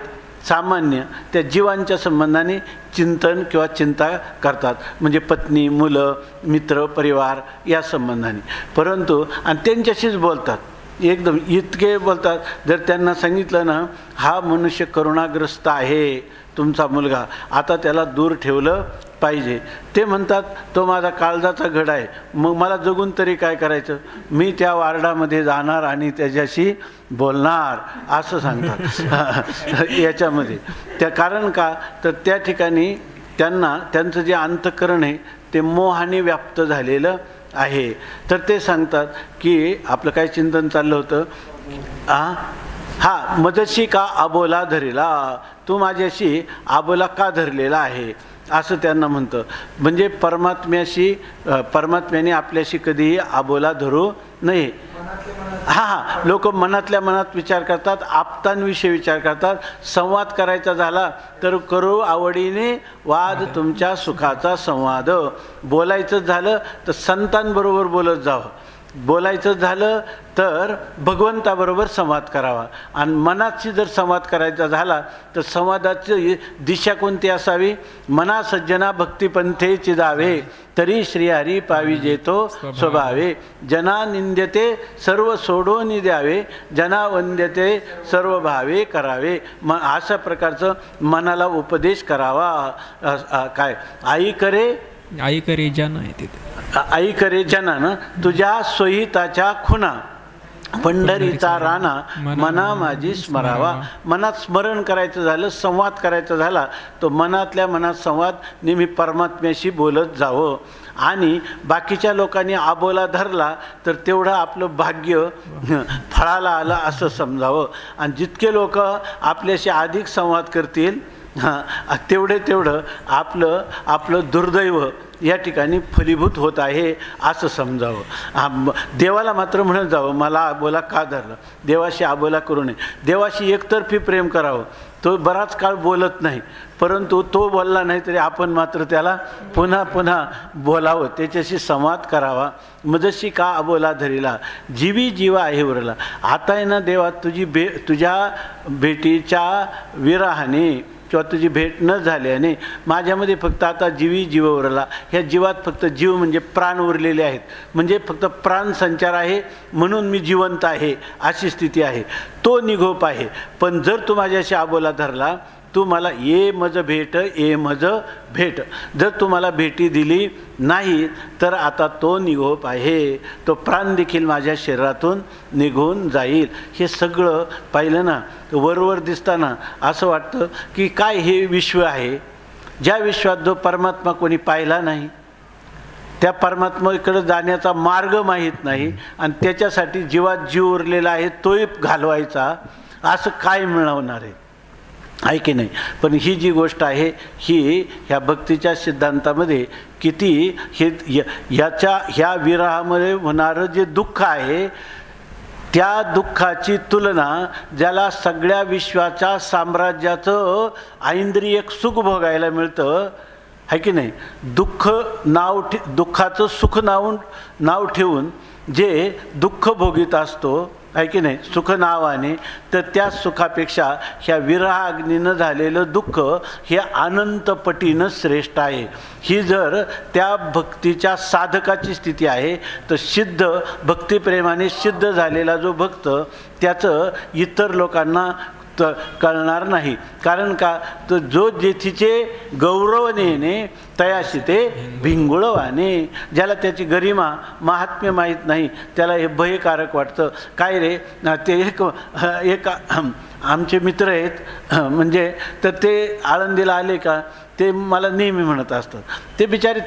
सामान्य त्या जीवांच्या संबंधाने चिंतन किंवा चिंता करतात. म्हणजे पत्नी मुलं मित्र परिवार या संबंधाने. परंतु आणि त्यांच्याशीच बोलतात, एकदम इतके बोलतात. जर त्यांना सांगितलं ना हा मनुष्य करुणाग्रस्त आहे तुमचा मुलगा, आता त्याला दूर ठेवलं पाहिजे. ते म्हणतात तो माझा काळजाचा घड आहे, मग मला जगून तरी काय करायचं. मी त्या वार्डामध्ये जाणार आणि त्याच्याशी बोलणार असं सांगतात. याच्यामध्ये त्या कारण का तर त्या ठिकाणी त्यांचं जे अंतःकरण आहे ते मोहाने व्याप्त झालेलं आहे. तर ते सांगतात की आपलं काय चिंतन चाललं होतं. हा मजशी का आबोला धरीला. तू माझ्याशी आबोला का धरलेला आहे असं त्यांना म्हणतं. म्हणजे परमात्म्याने आपल्याशी कधीही आबोला धरू नये. लोक मनातल्या मनात विचार करतात, आप्तांविषयी विचार करतात. संवाद करायचा झाला तर करू आवडीने वाद तुमच्या सुखाचा संवाद. बोलायचं झालं तर संतांबरोबर बोलत जावं. बोलायचं झालं तर भगवंताबरोबर संवाद करावा. आणि मनाशी जर संवाद करायचा झाला तर संवादाची दिशा कोणती असावी. मना सज्जना भक्तिपंथे चिदावे तरी श्रीहरी पाविजेतो स्वभावे. जना निंद्यते सर्व सोडून द्यावे जना वंद्यते सर्व भावे करावे. अशा प्रकारचं मनाला उपदेश करावा. काय आई करे जन आहे तिथे. आई करे जनानं तुझ्या सोयीताच्या खुणा पंढरीचा राणा मना माझी स्मरावा. मनात स्मरण करायचं झालं संवाद करायचा झाला तो मनातल्या मनात संवाद नेहमी परमात्म्याशी बोलत जावं. आणि बाकीच्या लोकांनी आबोला धरला तर तेवढं आपलं भाग्य फळाला आलं असं समजावं. आणि जितके लोक आपल्याशी अधिक संवाद करतील तेवढं आपलं दुर्दैव या ठिकाणी फलीभूत होत आहे असं समजावं. देवाला मात्र म्हणत जावं मला आबोला का धरलं. देवाशी आबोला करू नये. देवाशी एकतर्फी प्रेम करावं. तो बराच काळ बोलत नाही, परंतु तो बोलला नाही तरी आपण मात्र त्याला पुन्हा पुन्हा बोलावं, त्याच्याशी संवाद करावा. मजशी का अबोला धरिला, जीवी जीवा आहे उरला. आता आहे ना देवा, तुझ्या भेटीच्या विरहाने किंवा तुझी भेट न झाल्याने माझ्यामध्ये फक्त आता जीवी जीव उरला. ह्या जीवात फक्त जीव म्हणजे प्राण उरलेले आहेत, म्हणजे फक्त प्राण संचार आहे म्हणून मी जिवंत आहे अशी स्थिती आहे. तो निघोप आहे. पण जर तू माझ्याशी अबोला धरला, तू मला ये मज भेट, ये मज भेट, जर तू मला भेटी दिली नाही तर आता तो निघोप आहे, तो प्राण देखील माझ्या शरीरातून निघून जाईल. हे सगळं पाहिलं ना, वरवर दिसताना असं वाटतं की काय हे विश्व आहे, ज्या विश्वात जो परमात्मा कोणी पाहिला नाही, त्या परमात्म्याकडे जाण्याचा मार्ग माहीत नाही, आणि त्याच्यासाठी जीवात जीव उरलेला आहे तोही घालवायचा, असं काय मिळवणार आहे की नाही. पण ही जी गोष्ट आहे ही ह्या भक्तीच्या सिद्धांतामध्ये किती ह्या विरहामध्ये होणारं जे दुःख आहे, त्या दुःखाची तुलना ज्याला सगळ्या विश्वाच्या साम्राज्याचं ऐंद्रियक सुख भोगायला मिळतं आहे की नाही. दुःखाचं सुख नाव ठेवून जे दुःख भोगीत असतो आहे की नाही सुख नावाने, तर त्या सुखापेक्षा ह्या विरहाग्नीनं झालेलं दुःख हे अनंतपटीनं श्रेष्ठ आहे. ही जर त्या भक्तीच्या साधकाची स्थिती आहे, तर सिद्ध भक्तिप्रेमाने सिद्ध झालेला जो भक्त त्याचं इतर लोकांना कळणार नाही. कारण का, तर जो जेथीचे गौरव नेणे तयाशी ते भिंगुळवाने, ज्याला त्याची गरिमा महात्म्य माहीत नाही त्याला हे भयकारक वाटतं. काय रे, ते एक आमचे मित्र आहेत, म्हणजे तर ते आळंदीला आले का ते मला नेहमी म्हणत असतात. ते बिचारे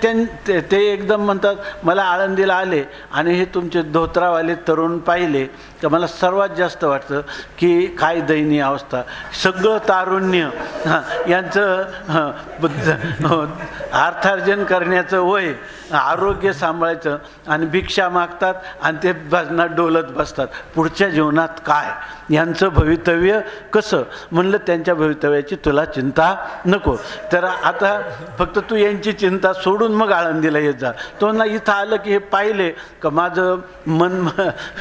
ते एकदम म्हणतात, मला आळंदीला आले आणि हे तुमचे धोत्रावाले तरुण पाहिले का मला सर्वात जास्त वाटतं की काय दयनीय अवस्था, सगळं तारुण्य यांचं अर्थार्जन करण्याचं वय, आरोग्य सांभाळायचं, आणि भिक्षा मागतात आणि ते भजनात डोलत बसतात. पुढच्या जीवनात काय, यांचं भवितव्य कसं. म्हणलं त्यांच्या भवितव्याची तुला चिंता नको, तर आता फक्त तू यांची चिंता सोडून मग आळंदीला येत जा. तो ना इथं आलं की हे पाहिले का माझं मन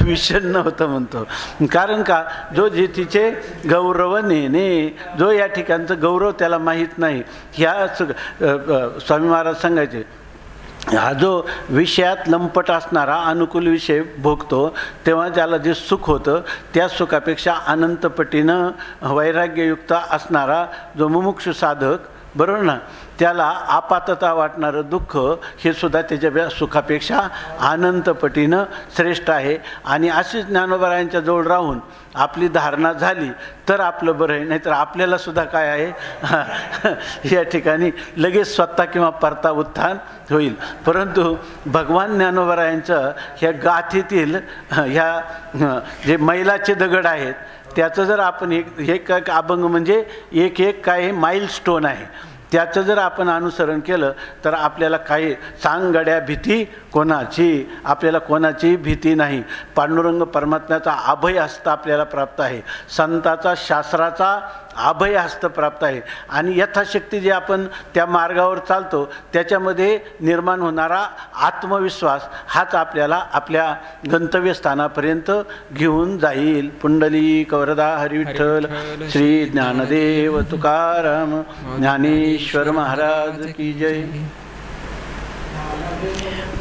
विषण्ण होतं म्हणतो. कारण का, जो जेथीचे गौरव नेणे, जो या ठिकाणचं गौरव त्याला माहीत नाही. ह्या स्वामी महाराज सांगायचे, हा जो विषयात लंपट असणारा अनुकूल विषय भोगतो तेव्हा त्याला जे सुख होतं त्या सुखापेक्षा अनंतपटीनं वैराग्ययुक्त असणारा जो मुमुक्षु साधक, बरोबर ना, त्याला आपातता वाटणारं दुःख हे सुद्धा त्याच्या सुखापेक्षा अनंतपटीनं श्रेष्ठ आहे. आणि अशीच ज्ञानोबरायांच्या जवळ राहून आपली धारणा झाली तर आपलं बरं आहे, नाहीतर आपल्याला सुद्धा काय आहे या ठिकाणी लगेच स्वतः किंवा परता उत्थान होईल. परंतु भगवान ज्ञानोबरायांचं ह्या गाथेतील ह्या जे मैलाचे दगड आहेत त्याचं जर आपण एक अभंग म्हणजे एक काय माइलस्टोन आहे, त्याचं जर आपण अनुसरण केलं तर आपल्याला काही सांगड्या भीती कोणाची, आपल्याला कोणाची भीती नाही. पांडुरंग परमात्म्याचा अभय हस्त आपल्याला प्राप्त आहे, संताचा शास्त्राचा अभय हस्त प्राप्त आहे. आणि यथाशक्ती जे आपण त्या मार्गावर चालतो त्याच्यामध्ये निर्माण होणारा आत्मविश्वास हाच आपल्याला आपल्या गंतव्यस्थानापर्यंत घेऊन जाईल. पुंडलिक वरदा हरी विठ्ठल श्री ज्ञानदेव तुकाराम ज्ञानेश्वर महाराज की जय.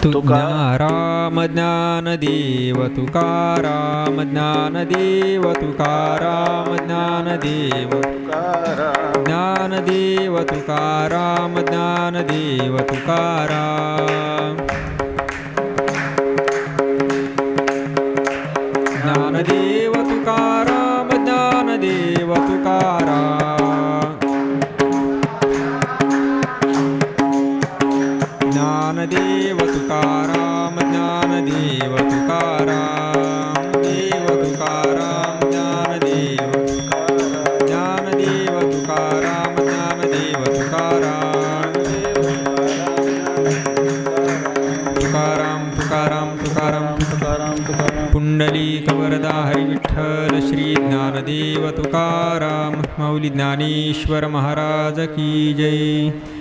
तुकाराम ज्ञानदेव तुकाराम ज्ञानदेव तुकाराम ज्ञानदेव ज्ञानदेव तुकाराम ज्ञानदेव तुकाराम ज्ञानदेव तुकाराम ज्ञानदेव तुकाराम ज्ञानदेव तुकाराम ज्ञानदेव तुकाराम देव तुकाराम ज्ञानदेव ज्ञानदेव तुकाराम ज्ञानदेव तुकाराम ज्ञानदेव तुकाराम माऊली ज्ञानेश्वर महाराज की जय.